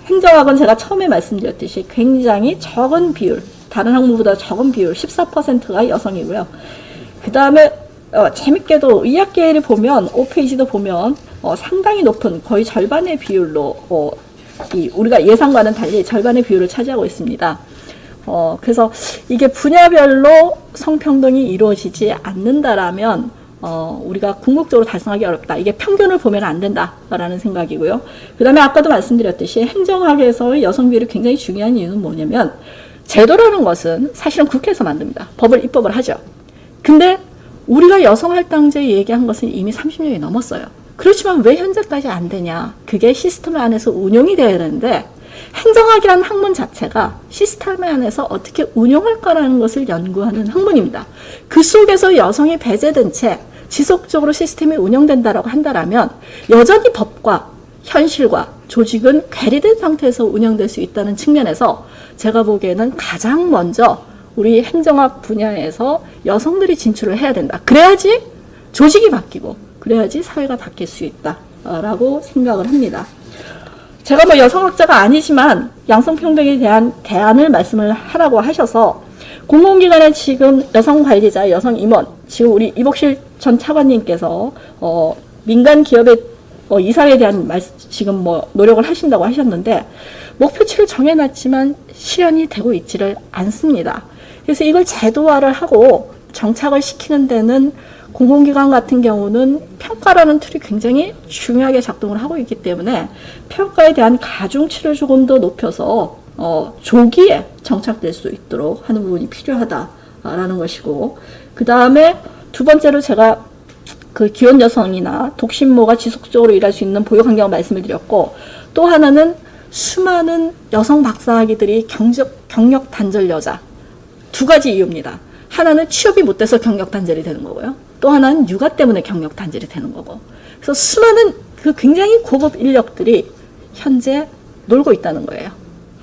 행정학은 제가 처음에 말씀드렸듯이 굉장히 적은 비율, 다른 학문보다 적은 비율, 14%가 여성이고요. 그 다음에 재밌게도 의학계를 보면 5페이지도 보면 상당히 높은 거의 절반의 비율로 우리가 예상과는 달리 절반의 비율을 차지하고 있습니다. 그래서 이게 분야별로 성평등이 이루어지지 않는다라면 우리가 궁극적으로 달성하기 어렵다. 이게 평균을 보면 안 된다라는 생각이고요. 그 다음에 아까도 말씀드렸듯이 행정학에서의 여성 비율이 굉장히 중요한 이유는 뭐냐면 제도라는 것은 사실은 국회에서 만듭니다. 법을 입법을 하죠. 근데 우리가 여성 할당제 얘기한 것은 이미 30년이 넘었어요. 그렇지만 왜 현재까지 안 되냐? 그게 시스템 안에서 운용이 되어야 되는데 행정학이라는 학문 자체가 시스템 안에서 어떻게 운용할까라는 것을 연구하는 학문입니다. 그 속에서 여성이 배제된 채 지속적으로 시스템이 운영된다라고 한다라면 여전히 법과 현실과 조직은 괴리된 상태에서 운영될 수 있다는 측면에서 제가 보기에는 가장 먼저 우리 행정학 분야에서 여성들이 진출을 해야 된다. 그래야지 조직이 바뀌고 그래야지 사회가 바뀔 수 있다라고 생각을 합니다. 제가 뭐 여성학자가 아니지만 양성평등에 대한 대안을 말씀을 하라고 하셔서 공공기관에 지금 여성 관리자, 여성 임원, 지금 우리 이복실 전 차관님께서 민간 기업의 이사에 대한 지금 뭐 노력을 하신다고 하셨는데 목표치를 정해놨지만 실현이 되고 있지를 않습니다. 그래서 이걸 제도화를 하고 정착을 시키는 데는 공공기관 같은 경우는 평가라는 툴이 굉장히 중요하게 작동을 하고 있기 때문에 평가에 대한 가중치를 조금 더 높여서 조기에 정착될 수 있도록 하는 부분이 필요하다라는 것이고, 그 다음에 두 번째로 제가 그 기혼 여성이나 독신모가 지속적으로 일할 수 있는 보육 환경을 말씀을 드렸고, 또 하나는 수많은 여성 박사학위들이 경력 단절 여자, 두 가지 이유입니다. 하나는 취업이 못 돼서 경력 단절이 되는 거고요. 또 하나는 육아 때문에 경력 단절이 되는 거고. 그래서 수많은 그 굉장히 고급 인력들이 현재 놀고 있다는 거예요.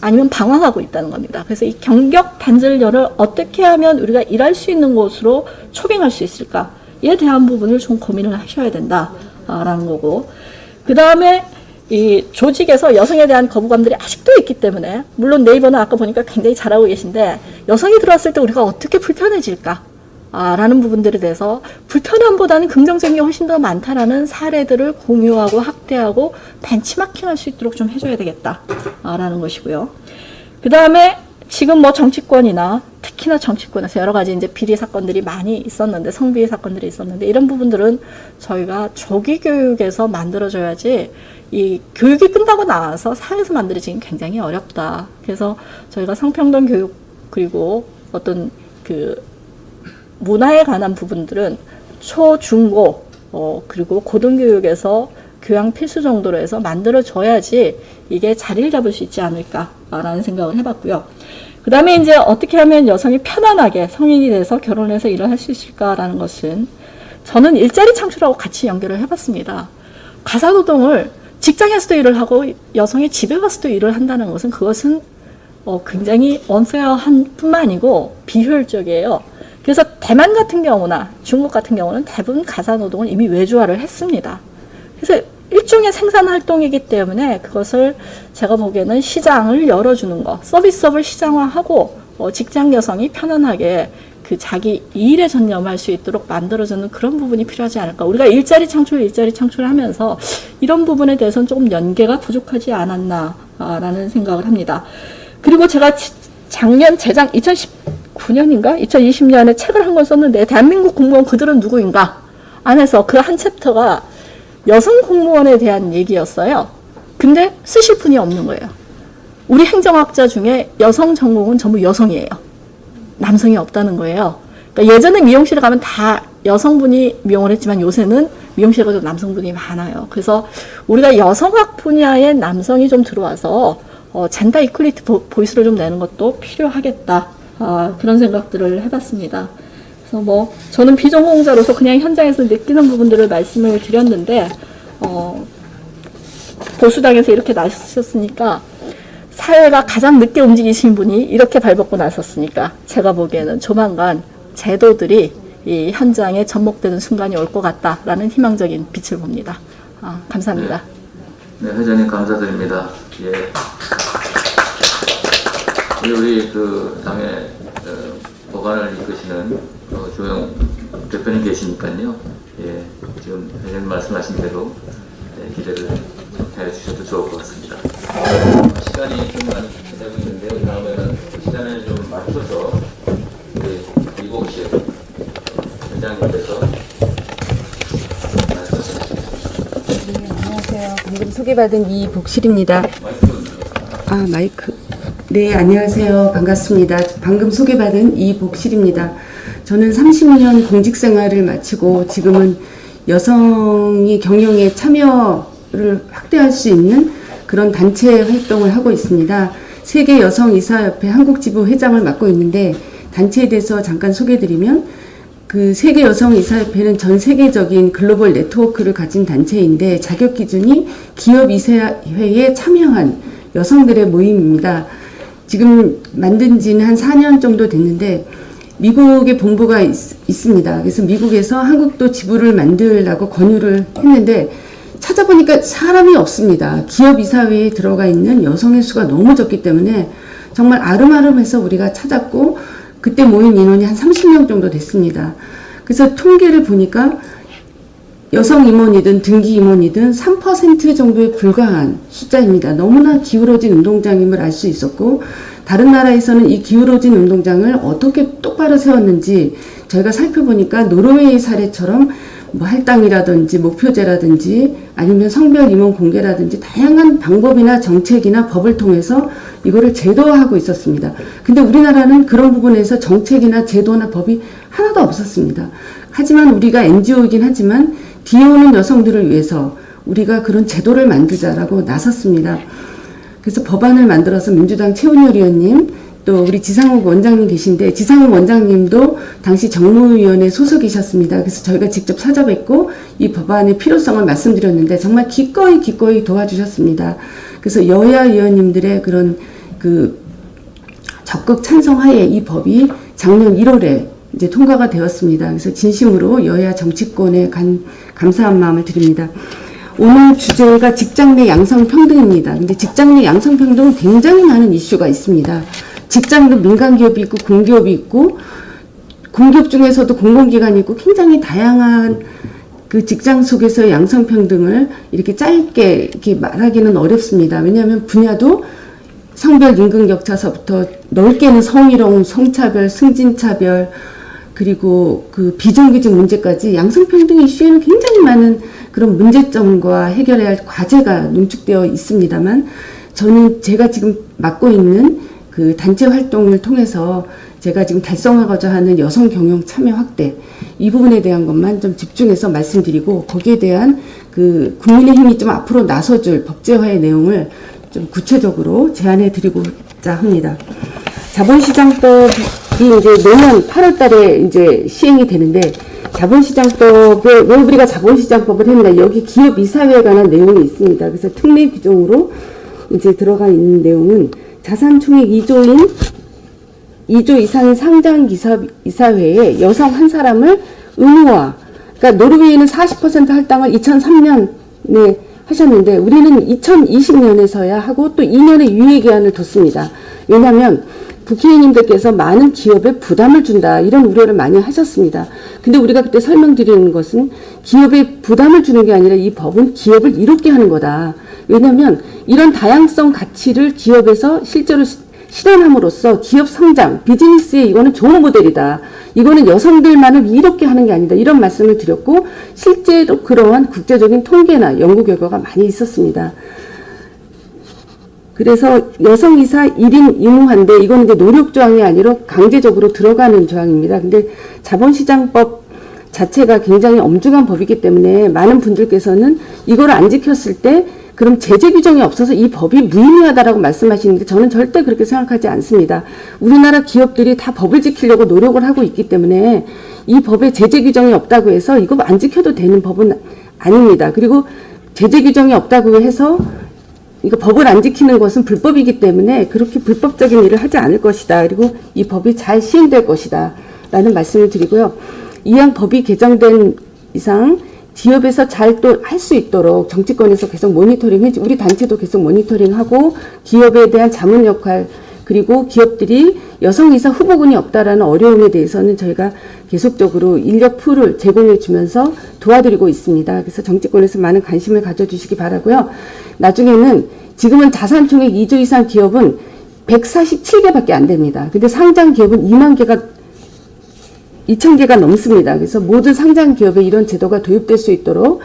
아니면 방황하고 있다는 겁니다. 그래서 이 경력 단절녀를 어떻게 하면 우리가 일할 수 있는 곳으로 초빙할 수 있을까에 대한 부분을 좀 고민을 하셔야 된다라는 거고, 그 다음에 이 조직에서 여성에 대한 거부감들이 아직도 있기 때문에, 물론 네이버는 아까 보니까 굉장히 잘하고 계신데 여성이 들어왔을 때 우리가 어떻게 불편해질까? 라는 부분들에 대해서 불편함보다는 긍정적인 게 훨씬 더 많다라는 사례들을 공유하고 확대하고 벤치마킹할 수 있도록 좀 해줘야 되겠다라는 것이고요. 그 다음에 지금 뭐 정치권이나 특히나 정치권에서 여러 가지 이제 비리 사건들이 많이 있었는데, 성비리 사건들이 있었는데, 이런 부분들은 저희가 조기 교육에서 만들어줘야지 이 교육이 끝나고 나와서 사회에서 만들어지긴 굉장히 어렵다. 그래서 저희가 성평등 교육 그리고 어떤 그 문화에 관한 부분들은 초, 중, 고 그리고 고등교육에서 교양 필수 정도로 해서 만들어줘야지 이게 자리를 잡을 수 있지 않을까라는 생각을 해봤고요. 그 다음에 이제 어떻게 하면 여성이 편안하게 성인이 돼서 결혼을 해서 일을 할 수 있을까라는 것은 저는 일자리 창출하고 같이 연결을 해봤습니다. 가사노동을 직장에서도 일을 하고 여성이 집에 가서도 일을 한다는 것은 그것은 굉장히 언페어한 뿐만 아니고 비효율적이에요. 그래서 대만 같은 경우나 중국 같은 경우는 대부분 가사노동을 이미 외주화를 했습니다. 그래서 일종의 생산활동이기 때문에 그것을 제가 보기에는 시장을 열어주는 거, 서비스업을 시장화하고 직장 여성이 편안하게 그 자기 일에 전념할 수 있도록 만들어주는 그런 부분이 필요하지 않을까. 우리가 일자리 창출을 하면서 이런 부분에 대해서는 조금 연계가 부족하지 않았나라는 생각을 합니다. 그리고 제가 작년 재작 2019년인가 2020년에 책을 한 권 썼는데, 대한민국 공무원 그들은 누구인가 안에서 그 한 챕터가 여성 공무원에 대한 얘기였어요. 근데 쓰실 분이 없는 거예요. 우리 행정학자 중에 여성 전공은 전부 여성이에요. 남성이 없다는 거예요. 그러니까 예전에 미용실에 가면 다 여성분이 미용을 했지만 요새는 미용실에 가도 남성분이 많아요. 그래서 우리가 여성학 분야에 남성이 좀 들어와서 젠더 이퀄리티 보이스를 좀 내는 것도 필요하겠다. 그런 생각들을 해봤습니다. 그래서 뭐 저는 비전공자로서 그냥 현장에서 느끼는 부분들을 말씀을 드렸는데, 보수당에서 이렇게 나셨으니까 사회가 가장 늦게 움직이신 분이 이렇게 발벗고 나섰으니까 제가 보기에는 조만간 제도들이 이 현장에 접목되는 순간이 올 것 같다라는 희망적인 빛을 봅니다. 감사합니다.
네, 회장님 감사드립니다. 예. 우리 그 당의 법안을 이끄시는 조영 대표님 계시니까요. 예, 지금 회장님 말씀하신 대로 기대를 해주셔도 좋을 것 같습니다. 시간이 좀 많이 되고 있는데요. 다음에는 시간을 좀 맞춰서 우리 이복실 회장님께서
네, 안녕하세요. 방금 소개받은 이복실입니다. 마이크. 네, 안녕하세요. 반갑습니다. 방금 소개받은 이복실입니다. 저는 30년 공직 생활을 마치고 지금은 여성이 경영에 참여를 확대할 수 있는 그런 단체 활동을 하고 있습니다. 세계 여성 이사협회 한국지부 회장을 맡고 있는데, 단체에 대해서 잠깐 소개드리면 그 세계 여성이사협회는 전 세계적인 글로벌 네트워크를 가진 단체인데 자격 기준이 기업 이사회에 참여한 여성들의 모임입니다. 지금 만든 지는 한 4년 정도 됐는데 미국에 본부가 있습니다. 그래서 미국에서 한국도 지부를 만들라고 권유를 했는데 찾아보니까 사람이 없습니다. 기업 이사회에 들어가 있는 여성의 수가 너무 적기 때문에 정말 아름아름해서 우리가 찾았고 그때 모인 인원이 한 30명 정도 됐습니다. 그래서 통계를 보니까 여성 임원이든 등기 임원이든 3% 정도에 불과한 숫자입니다. 너무나 기울어진 운동장임을 알 수 있었고 다른 나라에서는 이 기울어진 운동장을 어떻게 똑바로 세웠는지 저희가 살펴보니까 노르웨이 사례처럼 뭐 할당이라든지 목표제라든지 아니면 성별 임원 공개라든지 다양한 방법이나 정책이나 법을 통해서 이거를 제도화하고 있었습니다. 근데 우리나라는 그런 부분에서 정책이나 제도나 법이 하나도 없었습니다. 하지만 우리가 NGO이긴 하지만 뒤에 오는 여성들을 위해서 우리가 그런 제도를 만들자라고 나섰습니다. 그래서 법안을 만들어서 민주당 최은열 의원님 또 우리 지상욱 원장님 계신데 지상욱 원장님도 당시 정무위원회 소속이셨습니다. 그래서 저희가 직접 찾아뵙고 이 법안의 필요성을 말씀드렸는데 정말 기꺼이 도와주셨습니다. 그래서 여야 의원님들의 그런 그 적극 찬성하에 이 법이 작년 1월에 이제 통과가 되었습니다. 그래서 진심으로 여야 정치권에 감사한 마음을 드립니다. 오늘 주제가 직장 내 양성평등입니다. 근데 직장 내 양성평등은 굉장히 많은 이슈가 있습니다. 직장도 민간기업이 있고 공기업이 있고 공기업 중에서도 공공기관이 있고 굉장히 다양한 그 직장 속에서 양성평등을 이렇게 짧게 이렇게 말하기는 어렵습니다. 왜냐하면 분야도 성별 임금격차서부터 넓게는 성희롱, 성차별, 승진차별 그리고 그 비정규직 문제까지 양성평등 이슈에는 굉장히 많은 그런 문제점과 해결해야 할 과제가 농축되어 있습니다만 저는 제가 지금 맡고 있는 그 단체 활동을 통해서 제가 지금 달성하고자 하는 여성 경영 참여 확대 이 부분에 대한 것만 좀 집중해서 말씀드리고 거기에 대한 그 국민의힘이 좀 앞으로 나서줄 법제화의 내용을 좀 구체적으로 제안해 드리고자 합니다. 자본시장법이 이제 내년 8월 달에 이제 시행이 되는데 자본시장법에 왜 우리가 자본시장법을 했나 여기 기업 이사회에 관한 내용이 있습니다. 그래서 특례 규정으로 이제 들어가 있는 내용은 자산 총액 2조 이상인 상장 이사회에 여성 한 사람을 의무화. 그러니까 노르웨이는 40% 할당을 2003년에 하셨는데 우리는 2020년에서야 하고 또 2년의 유예 기한을 뒀습니다. 왜냐하면 국회의원님들께서 많은 기업에 부담을 준다 이런 우려를 많이 하셨습니다. 근데 우리가 그때 설명드리는 것은 기업에 부담을 주는 게 아니라 이 법은 기업을 이롭게 하는 거다. 왜냐하면 이런 다양성 가치를 기업에서 실제로 실현함으로써 기업 성장, 비즈니스에 이거는 좋은 모델이다. 이거는 여성들만을 이롭게 하는 게 아니다. 이런 말씀을 드렸고 실제로 그러한 국제적인 통계나 연구 결과가 많이 있었습니다. 그래서 여성이사 1인 의무화인데 이거는 이제 노력 조항이 아니라 강제적으로 들어가는 조항입니다. 근데 자본시장법 자체가 굉장히 엄중한 법이기 때문에 많은 분들께서는 이걸 안 지켰을 때 그럼 제재 규정이 없어서 이 법이 무의미하다라고 말씀하시는데 저는 절대 그렇게 생각하지 않습니다. 우리나라 기업들이 다 법을 지키려고 노력을 하고 있기 때문에 이 법에 제재 규정이 없다고 해서 이거 안 지켜도 되는 법은 아닙니다. 그리고 제재 규정이 없다고 해서 이거 법을 안 지키는 것은 불법이기 때문에 그렇게 불법적인 일을 하지 않을 것이다. 그리고 이 법이 잘 시행될 것이다. 라는 말씀을 드리고요. 이왕 법이 개정된 이상 기업에서 잘 또 할 수 있도록 정치권에서 계속 모니터링 해주 우리 단체도 계속 모니터링하고 기업에 대한 자문 역할 그리고 기업들이 여성이사 후보군이 없다라는 어려움에 대해서는 저희가 계속적으로 인력 풀을 제공해 주면서 도와드리고 있습니다. 그래서 정치권에서 많은 관심을 가져주시기 바라고요. 나중에는 지금은 자산 총액 2조 이상 기업은 147개밖에 안 됩니다. 근데 상장 기업은 2,000개가 넘습니다. 그래서 모든 상장 기업에 이런 제도가 도입될 수 있도록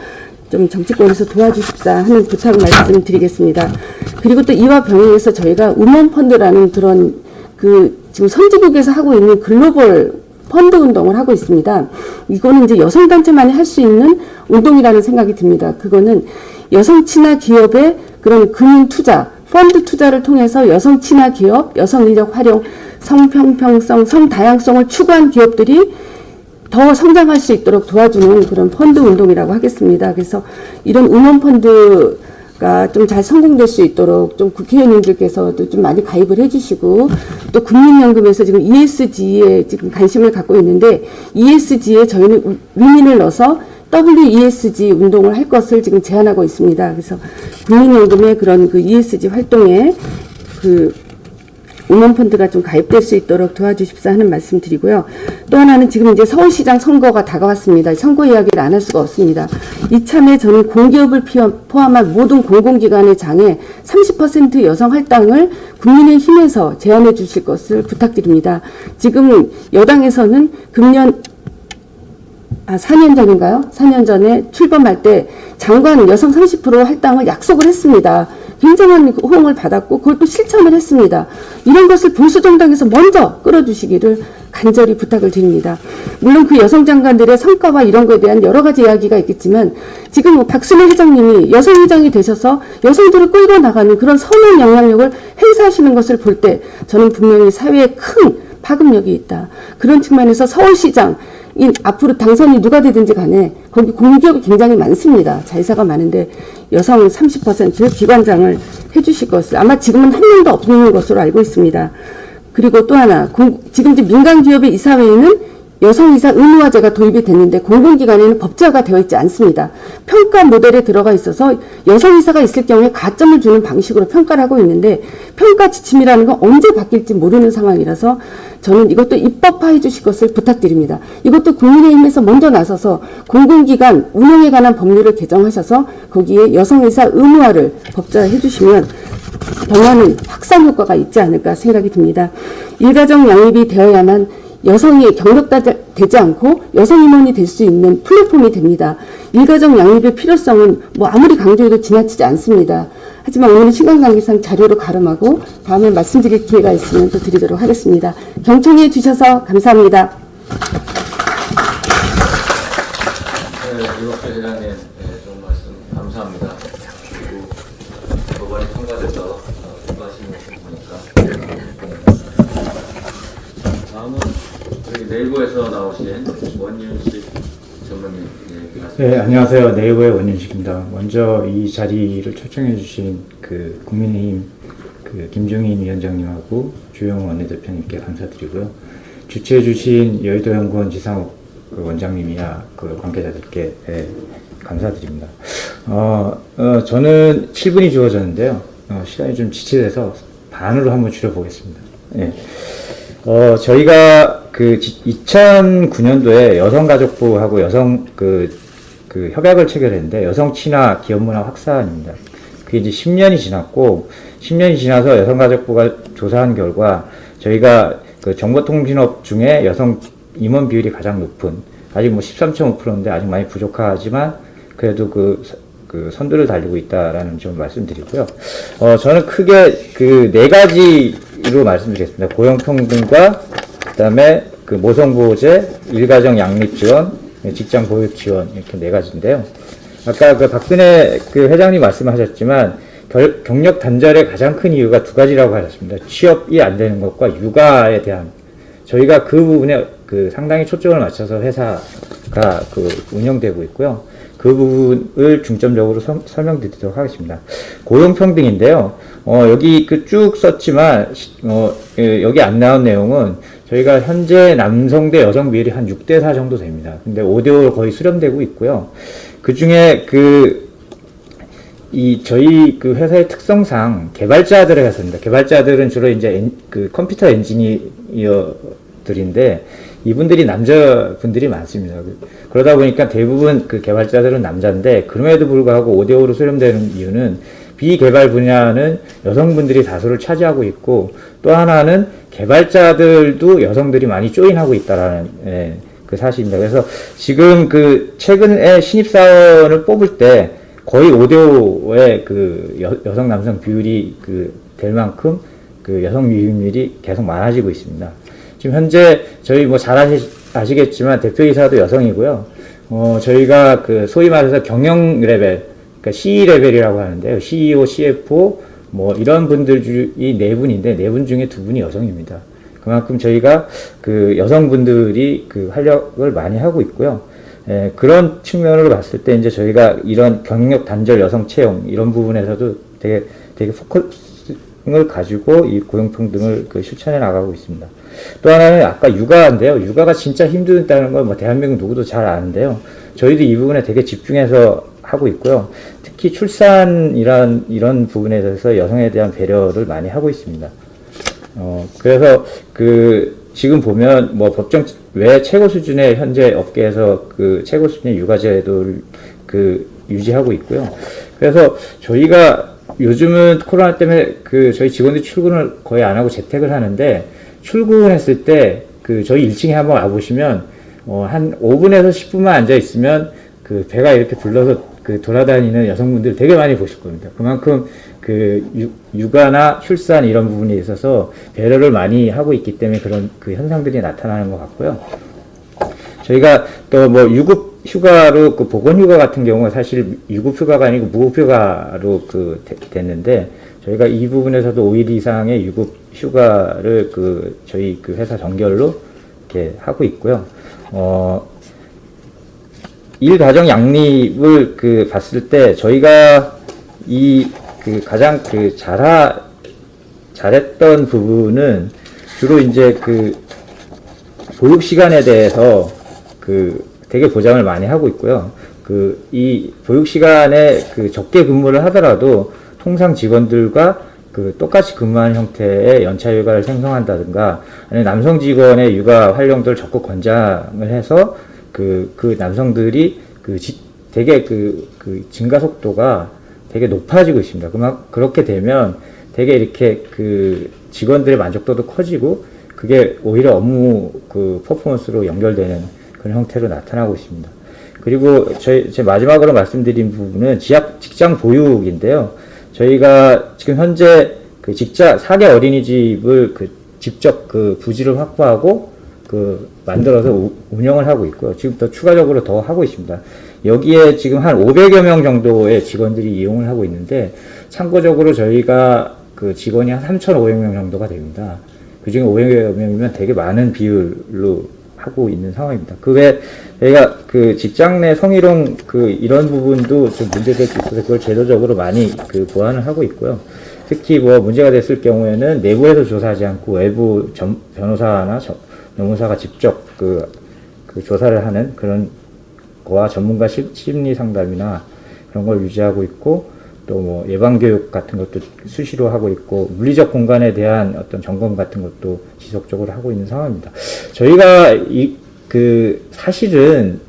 좀 정치권에서 도와주십사 하는 부탁 말씀드리겠습니다. 그리고 또 이와 병행해서 저희가 우먼 펀드라는 그런 그 지금 선진국에서 하고 있는 글로벌 펀드 운동을 하고 있습니다. 이거는 이제 여성 단체만이 할 수 있는 운동이라는 생각이 듭니다. 그거는 여성 친화 기업의 그런 금융 투자, 펀드 투자를 통해서 여성 친화 기업, 여성 인력 활용, 성평평성, 성다양성을 추구한 기업들이 더 성장할 수 있도록 도와주는 그런 펀드 운동이라고 하겠습니다. 그래서 이런 음원 펀드가 좀 잘 성공될 수 있도록 좀 국회의원님들께서도 좀 많이 가입을 해주시고, 또 국민연금에서 지금 ESG에 지금 관심을 갖고 있는데, ESG에 저희는 위민을 넣어서 WESG 운동을 할 것을 지금 제안하고 있습니다. 그래서 국민연금의 그런 그 ESG 활동에 그 음원펀드가 좀 가입될 수 있도록 도와주십사 하는 말씀 드리고요. 또 하나는 지금 이제 서울시장 선거가 다가왔습니다. 선거 이야기를 안 할 수가 없습니다. 이참에 저는 공기업을 포함한 모든 공공기관의 장에 30% 여성 할당을 국민의힘에서 제안해 주실 것을 부탁드립니다. 지금 여당에서는 금년 4년 전인가요? 4년 전에 출범할 때 장관 여성 30% 할당을 약속을 했습니다. 굉장한 호응을 받았고 그걸 또 실천을 했습니다. 이런 것을 보수정당에서 먼저 끌어주시기를 간절히 부탁을 드립니다. 물론 그 여성 장관들의 성과와 이런 것에 대한 여러 가지 이야기가 있겠지만 지금 박순애 회장님이 여성 회장이 되셔서 여성들을 끌고 나가는 그런 선한 영향력을 행사하시는 것을 볼 때 저는 분명히 사회에 큰 파급력이 있다. 그런 측면에서 서울시장 앞으로 당선이 누가 되든지 간에 거기 공기업이 굉장히 많습니다. 자회사가 많은데 여성 30% 기관장을 해주실 것을 아마 지금은 한 명도 없는 것으로 알고 있습니다. 그리고 또 하나 지금 이제 민간기업의 이사회에는 여성이사 의무화제가 도입이 됐는데 공공기관에는 법제화가 되어 있지 않습니다. 평가 모델에 들어가 있어서 여성이사가 있을 경우에 가점을 주는 방식으로 평가를 하고 있는데 평가 지침이라는 건 언제 바뀔지 모르는 상황이라서 저는 이것도 입법화해 주실 것을 부탁드립니다. 이것도 국민의힘에서 먼저 나서서 공공기관 운영에 관한 법률을 개정하셔서 거기에 여성이사 의무화를 법제화해 주시면 더 많은 확산 효과가 있지 않을까 생각이 듭니다. 일가정 양립이 되어야만 여성이 경력되지 않고 여성 임원이 될 수 있는 플랫폼이 됩니다. 일가정 양립의 필요성은 뭐 아무리 강조해도 지나치지 않습니다. 하지만 오늘은 시간 관계상 자료로 가름하고 다음에 말씀드릴 기회가 있으면 또 드리도록 하겠습니다. 경청해 주셔서 감사합니다.
이박재 회장님, 좋은 말씀 감사합니다. 그리고 법안이 통과돼서 기뻐하시는 분이니까. 다음은 저희 네이버에서 나오신 원윤식 전문님 말씀.
네, 안녕하세요. 네이버의 원윤식입니다. 먼저 이 자리를 초청해 주신 그 국민의힘 그 김종인 위원장님하고 주영 원내대표님께 감사드리고요. 주최해 주신 여의도연구원 지상욱 그 원장님이야 그 관계자들께 감사드립니다. 저는 7분이 주어졌는데요. 시간이 좀 지체돼서 반으로 한번 줄여보겠습니다. 예. 저희가 그 2009년도에 여성가족부하고 여성 그 협약을 체결했는데 여성 친화 기업 문화 확산입니다. 그게 이제 10년이 지났고 10년이 지나서 여성가족부가 조사한 결과 저희가 그 정보통신업 중에 여성 임원 비율이 가장 높은 아직 뭐 13.5%인데 아직 많이 부족하지만 그래도 그 선두를 달리고 있다라는 점 말씀드리고요. 저는 크게 그 네 가지로 말씀드리겠습니다. 고용평등과 그다음에 그 모성보호제, 일가정 양립 지원, 직장 보육 지원 이렇게 네 가지인데요. 아까 그 박근혜 그 회장님 말씀하셨지만 경력 단절의 가장 큰 이유가 두 가지라고 하셨습니다. 취업이 안 되는 것과 육아에 대한 저희가 그 부분에 그 상당히 초점을 맞춰서 회사가 그 운영되고 있고요. 그 부분을 중점적으로 설명드리도록 하겠습니다. 고용평등인데요. 여기 그 쭉 썼지만, 여기 안 나온 내용은 저희가 현재 남성 대 여성 비율이 한 6대4 정도 됩니다. 근데 5대5 거의 수렴되고 있고요. 그 중에 저희 그 회사의 특성상 개발자들의 회사입니다. 개발자들은 주로 이제 그 컴퓨터 엔지니어들인데 이분들이 남자분들이 많습니다. 그러다 보니까 대부분 그 개발자들은 남자인데 그럼에도 불구하고 5대5로 수렴되는 이유는 비개발 분야는 여성분들이 다수를 차지하고 있고 또 하나는 개발자들도 여성들이 많이 조인하고 있다라는 그 사실입니다. 그래서 지금 그 최근에 신입사원을 뽑을 때 거의 5대5의 그 여성 남성 비율이 될 만큼 그 여성 유입률이 계속 많아지고 있습니다. 지금 현재 저희 뭐 잘 아시겠지만 대표이사도 여성이고요. 저희가 그 소위 말해서 경영 레벨, 그러니까 CE 레벨이라고 하는데요. CEO, CFO 뭐 이런 분들이 네 분인데 네 분 중에 두 분이 여성입니다. 그만큼 저희가 그 여성분들이 그 활력을 많이 하고 있고요. 그런 측면으로 봤을 때 이제 저희가 이런 경력 단절 여성 채용 이런 부분에서도 되게 포커싱을 가지고 이 고용평등을 그 실천해 나가고 있습니다. 또 하나는 아까 육아인데요. 육아가 진짜 힘들다는 걸 뭐 대한민국 누구도 잘 아는데요. 저희도 이 부분에 되게 집중해서 하고 있고요. 특히 이런 부분에 대해서 여성에 대한 배려를 많이 하고 있습니다. 그래서 지금 보면 뭐 법정 외 최고 수준의 현재 업계에서 그 최고 수준의 육아제도를 유지하고 있고요. 그래서 저희가 요즘은 코로나 때문에 저희 직원들이 출근을 거의 안 하고 재택을 하는데 출근했을 때 저희 1층에 한번 와보시면 한 5분에서 10분만 앉아 있으면 배가 이렇게 불러서 돌아다니는 여성분들 되게 많이 보실 겁니다. 그만큼 육아나 출산 이런 부분에 있어서 배려를 많이 하고 있기 때문에 그런 현상들이 나타나는 것 같고요. 저희가 또 뭐 유급 휴가로 보건 휴가 같은 경우가 사실 유급 휴가가 아니고 무급 휴가로 됐는데 저희가 이 부분에서도 5일 이상의 유급 휴가를 저희 회사 정결로 이렇게 하고 있고요. 일 가정 양립을 봤을 때 저희가 가장 잘했던 부분은 주로 이제 보육 시간에 대해서 되게 보장을 많이 하고 있고요. 이 보육 시간에 적게 근무를 하더라도 통상 직원들과 똑같이 근무하는 형태의 연차 휴가를 생성한다든가 아니면 남성 직원의 육아 활용도를 적극 권장을 해서 남성들이 되게 증가 속도가 되게 높아지고 있습니다. 그렇게 되면 되게 이렇게 직원들의 만족도도 커지고 그게 오히려 업무 퍼포먼스로 연결되는 그런 형태로 나타나고 있습니다. 그리고 제 마지막으로 말씀드린 부분은 직장 보육인데요. 저희가 지금 현재 사계 어린이집을 직접 부지를 확보하고 만들어서 운영을 하고 있고요. 지금 더 추가적으로 더 하고 있습니다. 여기에 지금 한 500여 명 정도의 직원들이 이용을 하고 있는데 참고적으로 저희가 직원이 한 3,500명 정도가 됩니다. 그중에 500여 명이면 되게 많은 비율로 하고 있는 상황입니다. 그 외에 저희가 직장 내 성희롱 이런 부분도 좀 문제될 수 있어서 그걸 제도적으로 많이 보완을 하고 있고요. 특히 뭐 문제가 됐을 경우에는 내부에서 조사하지 않고 외부 변호사나 변호사가 직접 조사를 하는 그런 거와 전문가 심리 상담이나 그런 걸 유지하고 있고 또 뭐 예방 교육 같은 것도 수시로 하고 있고 물리적 공간에 대한 어떤 점검 같은 것도 지속적으로 하고 있는 상황입니다. 저희가 사실은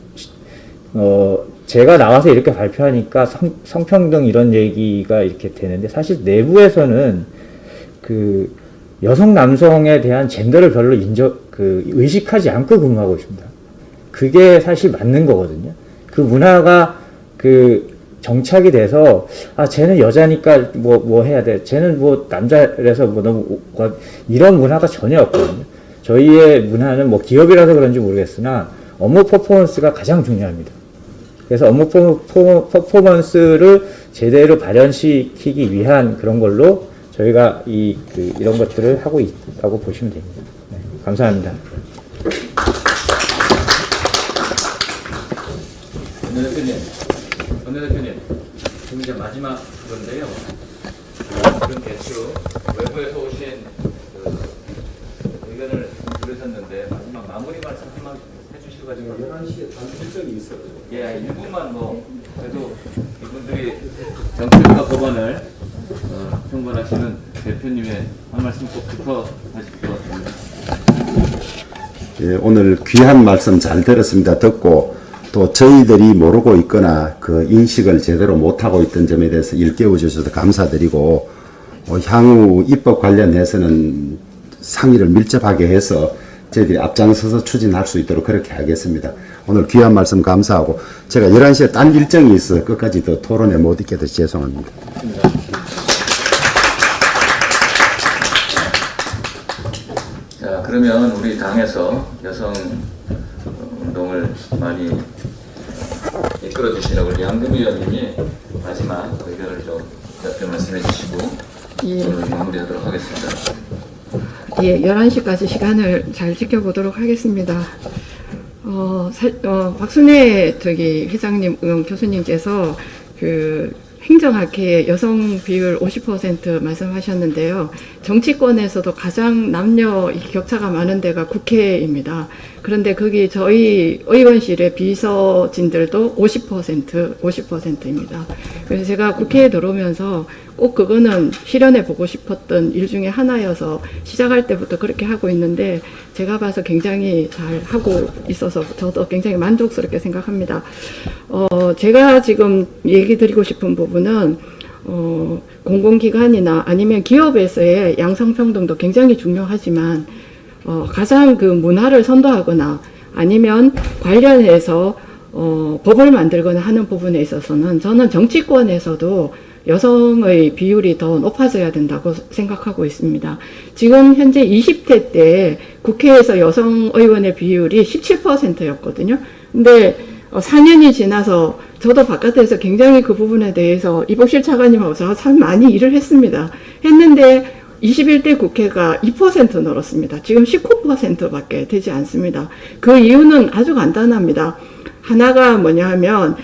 제가 나와서 이렇게 발표하니까 성평등 이런 얘기가 이렇게 되는데 사실 내부에서는 여성 남성에 대한 젠더를 별로 의식하지 않고 근무하고 있습니다. 그게 사실 맞는 거거든요. 그 문화가 정착이 돼서 쟤는 여자니까 뭐 해야 돼. 쟤는 뭐 남자라서 뭐 너무 이런 문화가 전혀 없거든요. 저희의 문화는 뭐 기업이라서 그런지 모르겠으나 업무 퍼포먼스가 가장 중요합니다. 그래서 업무 퍼포먼스를 제대로 발현시키기 위한 그런 걸로 저희가 이런 것들을 하고 있다고 보시면 됩니다. 네, 감사합니다.
원내 대표님, 지금 이제 마지막 건데요. 그런 개수 외부에서 오신 의견을 들으셨는데 마지막 마무리 말씀 한번 해주시고
11시에 단 일정이 있어요.
예, 1분만 그래도 이분들이 정책과 법안을 평론하시는 대표님의 한 말씀 꼭 짚어 하실 것 같습니다.
예, 오늘 귀한 말씀 잘 들었습니다. 듣고 또 저희들이 모르고 있거나 인식을 제대로 못하고 있던 점에 대해서 일깨워 주셔서 감사드리고 향후 입법 관련해서는 상의를 밀접하게 해서 저희들이 앞장서서 추진할 수 있도록 그렇게 하겠습니다. 오늘 귀한 말씀 감사하고 제가 11시에 딴 일정이 있어 끝까지 더 토론에 못 있게 돼서 죄송합니다.
자, 그러면 우리 당에서 여성 운동을 많이 이끌어 주시는 우리 양금 의원님이 마지막 의견을 좀 몇 개 말씀해 주시고 오늘 마무리하도록 하겠습니다.
예, 11시까지 시간을 잘 지켜보도록 하겠습니다. 박순애 회장님, 교수님께서 행정학회의 여성 비율 50% 말씀하셨는데요. 정치권에서도 가장 남녀 격차가 많은 데가 국회입니다. 그런데 거기 저희 의원실의 비서진들도 50%입니다. 그래서 제가 국회에 들어오면서 꼭 그거는 실현해 보고 싶었던 일 중에 하나여서 시작할 때부터 그렇게 하고 있는데 제가 봐서 굉장히 잘 하고 있어서 저도 굉장히 만족스럽게 생각합니다. 제가 지금 얘기 드리고 싶은 부분은 공공기관이나 아니면 기업에서의 양성평등도 굉장히 중요하지만 가장 그 문화를 선도하거나 아니면 관련해서 법을 만들거나 하는 부분에 있어서는 저는 정치권에서도 여성의 비율이 더 높아져야 된다고 생각하고 있습니다. 지금 현재 20대 때 국회에서 여성 의원의 비율이 17%였거든요. 근데 4년이 지나서 저도 바깥에서 굉장히 그 부분에 대해서 이복실 차관님하고 제가 참 많이 일을 했습니다. 했는데 21대 국회가 2% 늘었습니다. 지금 19%밖에 되지 않습니다. 그 이유는 아주 간단합니다. 하나가 뭐냐 하면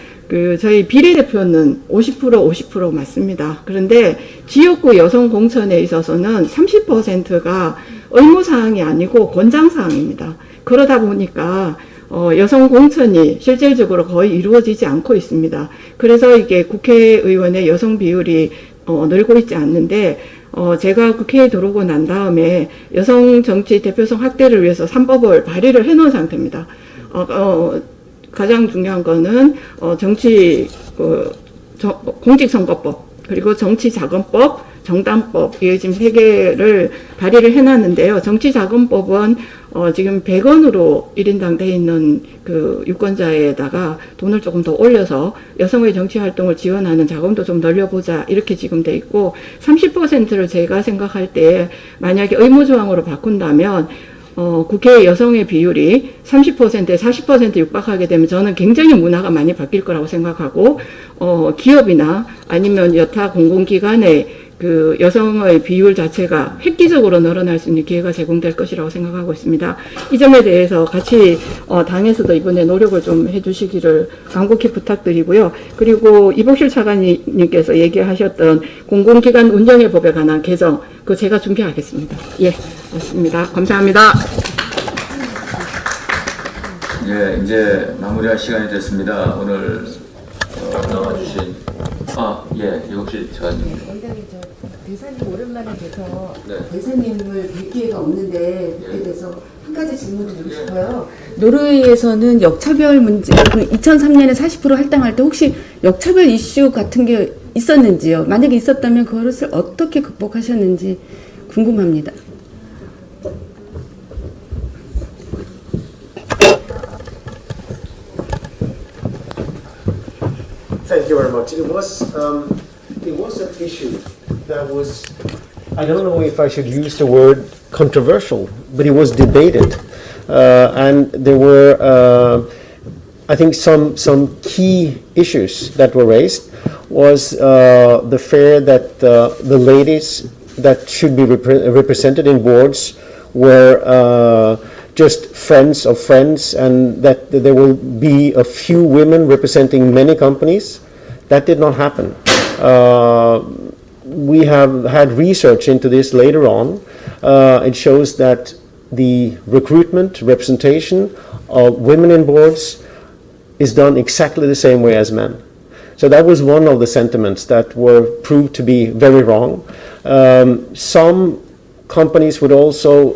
저희 비례대표는 50% 맞습니다. 그런데 지역구 여성 공천에 있어서는 30%가 의무사항이 아니고 권장사항입니다. 그러다 보니까 여성 공천이 실질적으로 거의 이루어지지 않고 있습니다. 그래서 이게 국회의원의 여성 비율이 늘고 있지 않는데 제가 국회에 들어오고 난 다음에 여성 정치 대표성 확대를 위해서 3법을 발의를 해놓은 상태입니다. 가장 중요한 거는 공직선거법, 그리고 정치자금법, 정당법, 이게 지금 3개를 발의를 해놨는데요. 정치자금법은 지금 100원으로 1인당 돼 있는 그 유권자에다가 돈을 조금 더 올려서 여성의 정치활동을 지원하는 자금도 좀 늘려보자, 이렇게 지금 돼 있고, 30%를 제가 생각할 때 만약에 의무조항으로 바꾼다면 국회 여성의 비율이 30%에 40% 육박하게 되면 저는 굉장히 문화가 많이 바뀔 거라고 생각하고, 기업이나 아니면 여타 공공기관의 그 여성의 비율 자체가 획기적으로 늘어날 수 있는 기회가 제공될 것이라고 생각하고 있습니다. 이 점에 대해서 같이 당에서도 이번에 노력을 좀 해주시기를 간곡히 부탁드리고요. 그리고 이복실 차관님께서 얘기하셨던 공공기관 운영의 법에 관한 개정, 그거 제가 준비하겠습니다. 예, 맞습니다. 감사합니다.
예, 이제 마무리할 시간이 됐습니다. 오늘 나와주신 예, 이복실 차관님.
원장님, 대사님 오랜만에 뵈서
네.
대사님을 뵐 기회가 없는데 뵙게 돼서 한 가지 질문 드리고 싶어요. 노르웨이에서는 역차별 문제, 2003년에 40% 할당할 때 혹시 역차별 이슈 같은 게 있었는지요? 만약에 있었다면 그것을 어떻게 극복하셨는지 궁금합니다.
Thank you very much. It was an issue that was, I don't know if I should use the word controversial, but it was debated. And there were, I think, some key issues that were raised. Was the fear that the ladies that should be represented in boards were just friends of friends, and that there will be a few women representing many companies. That did not happen. We have had research into this later on. It shows that the recruitment, representation of women in boards is done exactly the same way as men. So that was one of the sentiments that were proved to be very wrong. Some companies would also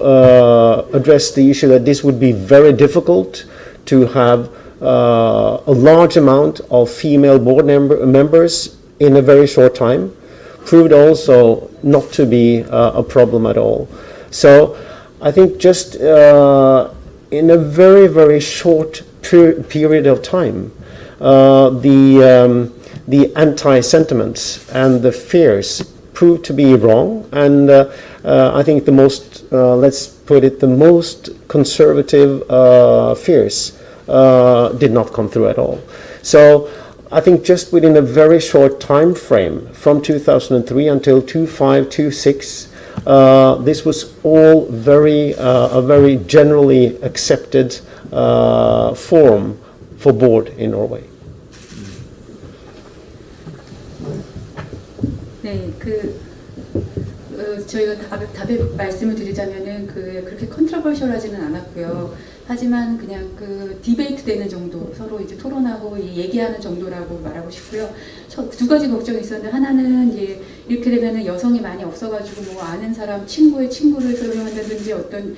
address the issue that this would be very difficult to have a large amount of female board members in a very short time. Proved also not to be a problem at all. So I think just in a very, very short period of time, the anti-sentiments and the fears proved to be wrong, and I think the most, let's put it, the most conservative fears did not come through at all. So I think just within a very short time frame, from 2003 until 2005, 2006, this was all a very generally accepted form for board in Norway.
네, 저희가 답에 말씀을 드리자면은 그렇게 컨트로버셜하지는 않았고요. 하지만 그냥 디베이트 되는 정도, 서로 이제 토론하고 얘기하는 정도라고 말하고 싶고요. 두 가지 걱정이 있었는데, 하나는 이렇게 되면은 여성이 많이 없어가지고 뭐 아는 사람 친구의 친구를 소개한다든지 어떤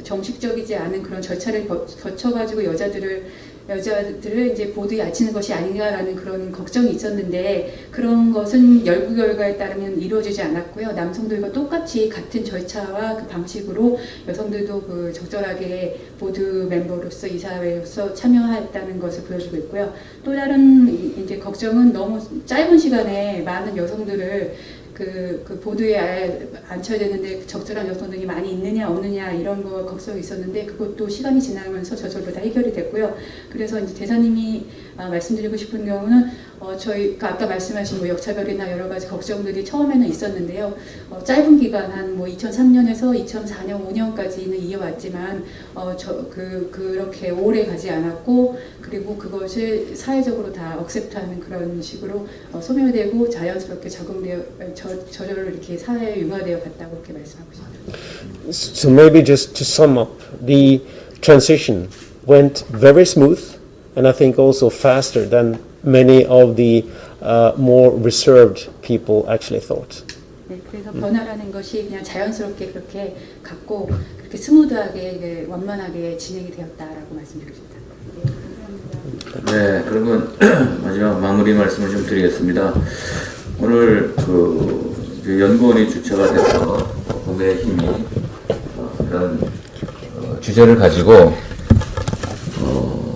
정식적이지 않은 그런 절차를 거쳐가지고 여자들을 이제 보드에 앉히는 것이 아닌가라는 그런 걱정이 있었는데, 그런 것은 연구 결과에 따르면 이루어지지 않았고요. 남성들과 똑같이 같은 절차와 그 방식으로 여성들도 적절하게 보드 멤버로서 이사회로서 참여했다는 것을 보여주고 있고요. 또 다른 이제 걱정은 너무 짧은 시간에 많은 여성들을 그 보드에 앉혀야 되는데 적절한 여성들이 많이 있느냐 없느냐 이런 거 걱정이 있었는데, 그것도 시간이 지나면서 저절로 다 해결이 됐고요. 그래서 이제 대사님이 말씀드리고 싶은 경우는 저희가 아까 말씀하신 뭐 역차별이나 여러 가지 걱정들이 처음에는 있었는데요. 짧은 기간 한 뭐 2003년에서 2004년, 5년까지는 이어왔지만 그렇게 오래 가지 않았고, 그리고 그것을 사회적으로 다 억셉트하는 그런 식으로 소멸되고 자연스럽게 저절로 이렇게 사회에 융화되어 갔다고 그렇게 말씀하고 싶습니다.
So maybe just to sum up, the transition went very smooth, and I think also faster than many of the more reserved people actually thought.
네, 그래서 변화라는 것이 그냥 자연스럽게 그렇게 갔고, 그렇게 스무드하게 완만하게 진행이 되었다라고 말씀드리고 싶습니다.
네, 그러면 마지막 마무리 말씀을 좀 드리겠습니다. 오늘 연구원이 주체가 돼서 법의 힘이 그런 주제를 가지고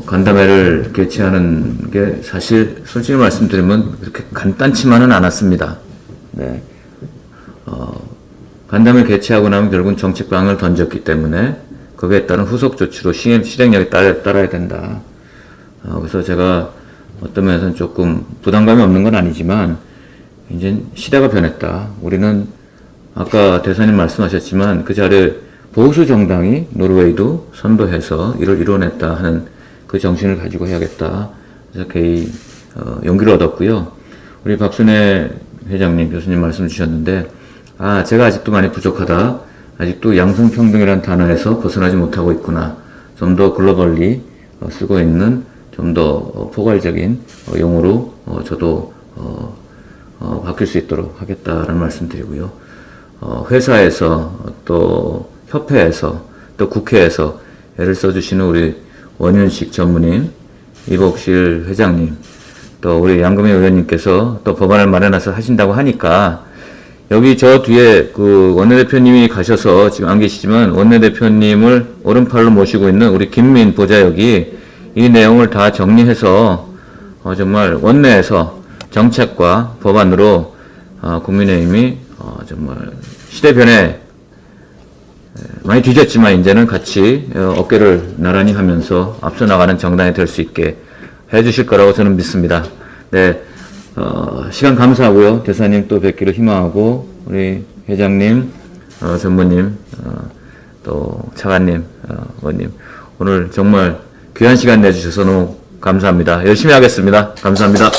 간담회를 개최하는 게 사실 솔직히 말씀드리면 그렇게 간단치만은 않았습니다. 네. 간담회 개최하고 나면 결국은 정책방을 던졌기 때문에 거기에 따른 후속 조치로 실행력이 따라야 된다. 그래서 제가 어떤 면에서는 조금 부담감이 없는 건 아니지만, 이제 시대가 변했다. 우리는 아까 대사님 말씀하셨지만 그 자리에 보수 정당이 노르웨이도 선도해서 이를 이뤄냈다 하는 그 정신을 가지고 해야겠다. 그래서 개의 용기를 얻었고요. 우리 박순애 회장님, 교수님 말씀 주셨는데, 제가 아직도 많이 부족하다. 아직도 양성평등이라는 단어에서 벗어나지 못하고 있구나. 좀 더 글로벌리 쓰고 있는 좀 더 포괄적인 용어로 저도 바뀔 수 있도록 하겠다라는 말씀 드리고요. 회사에서 또 협회에서 또 국회에서 애를 써주시는 우리 원윤식 전무님, 이복실 회장님, 또 우리 양금희 의원님께서 또 법안을 마련해서 하신다고 하니까, 여기 저 뒤에 원내대표님이 가셔서 지금 안 계시지만 원내대표님을 오른팔로 모시고 있는 우리 김민 보좌역이 이 내용을 다 정리해서 정말 원내에서 정책과 법안으로 국민의힘이 정말 시대 변에 많이 뒤졌지만 이제는 같이 어깨를 나란히 하면서 앞서 나가는 정당이 될 수 있게 해주실 거라고 저는 믿습니다. 네, 시간 감사하고요. 대사님 또 뵙기를 희망하고, 우리 회장님, 전무님, 또 차관님, 의원님, 오늘 정말 귀한 시간 내주셔서 너무 감사합니다. 열심히 하겠습니다. 감사합니다.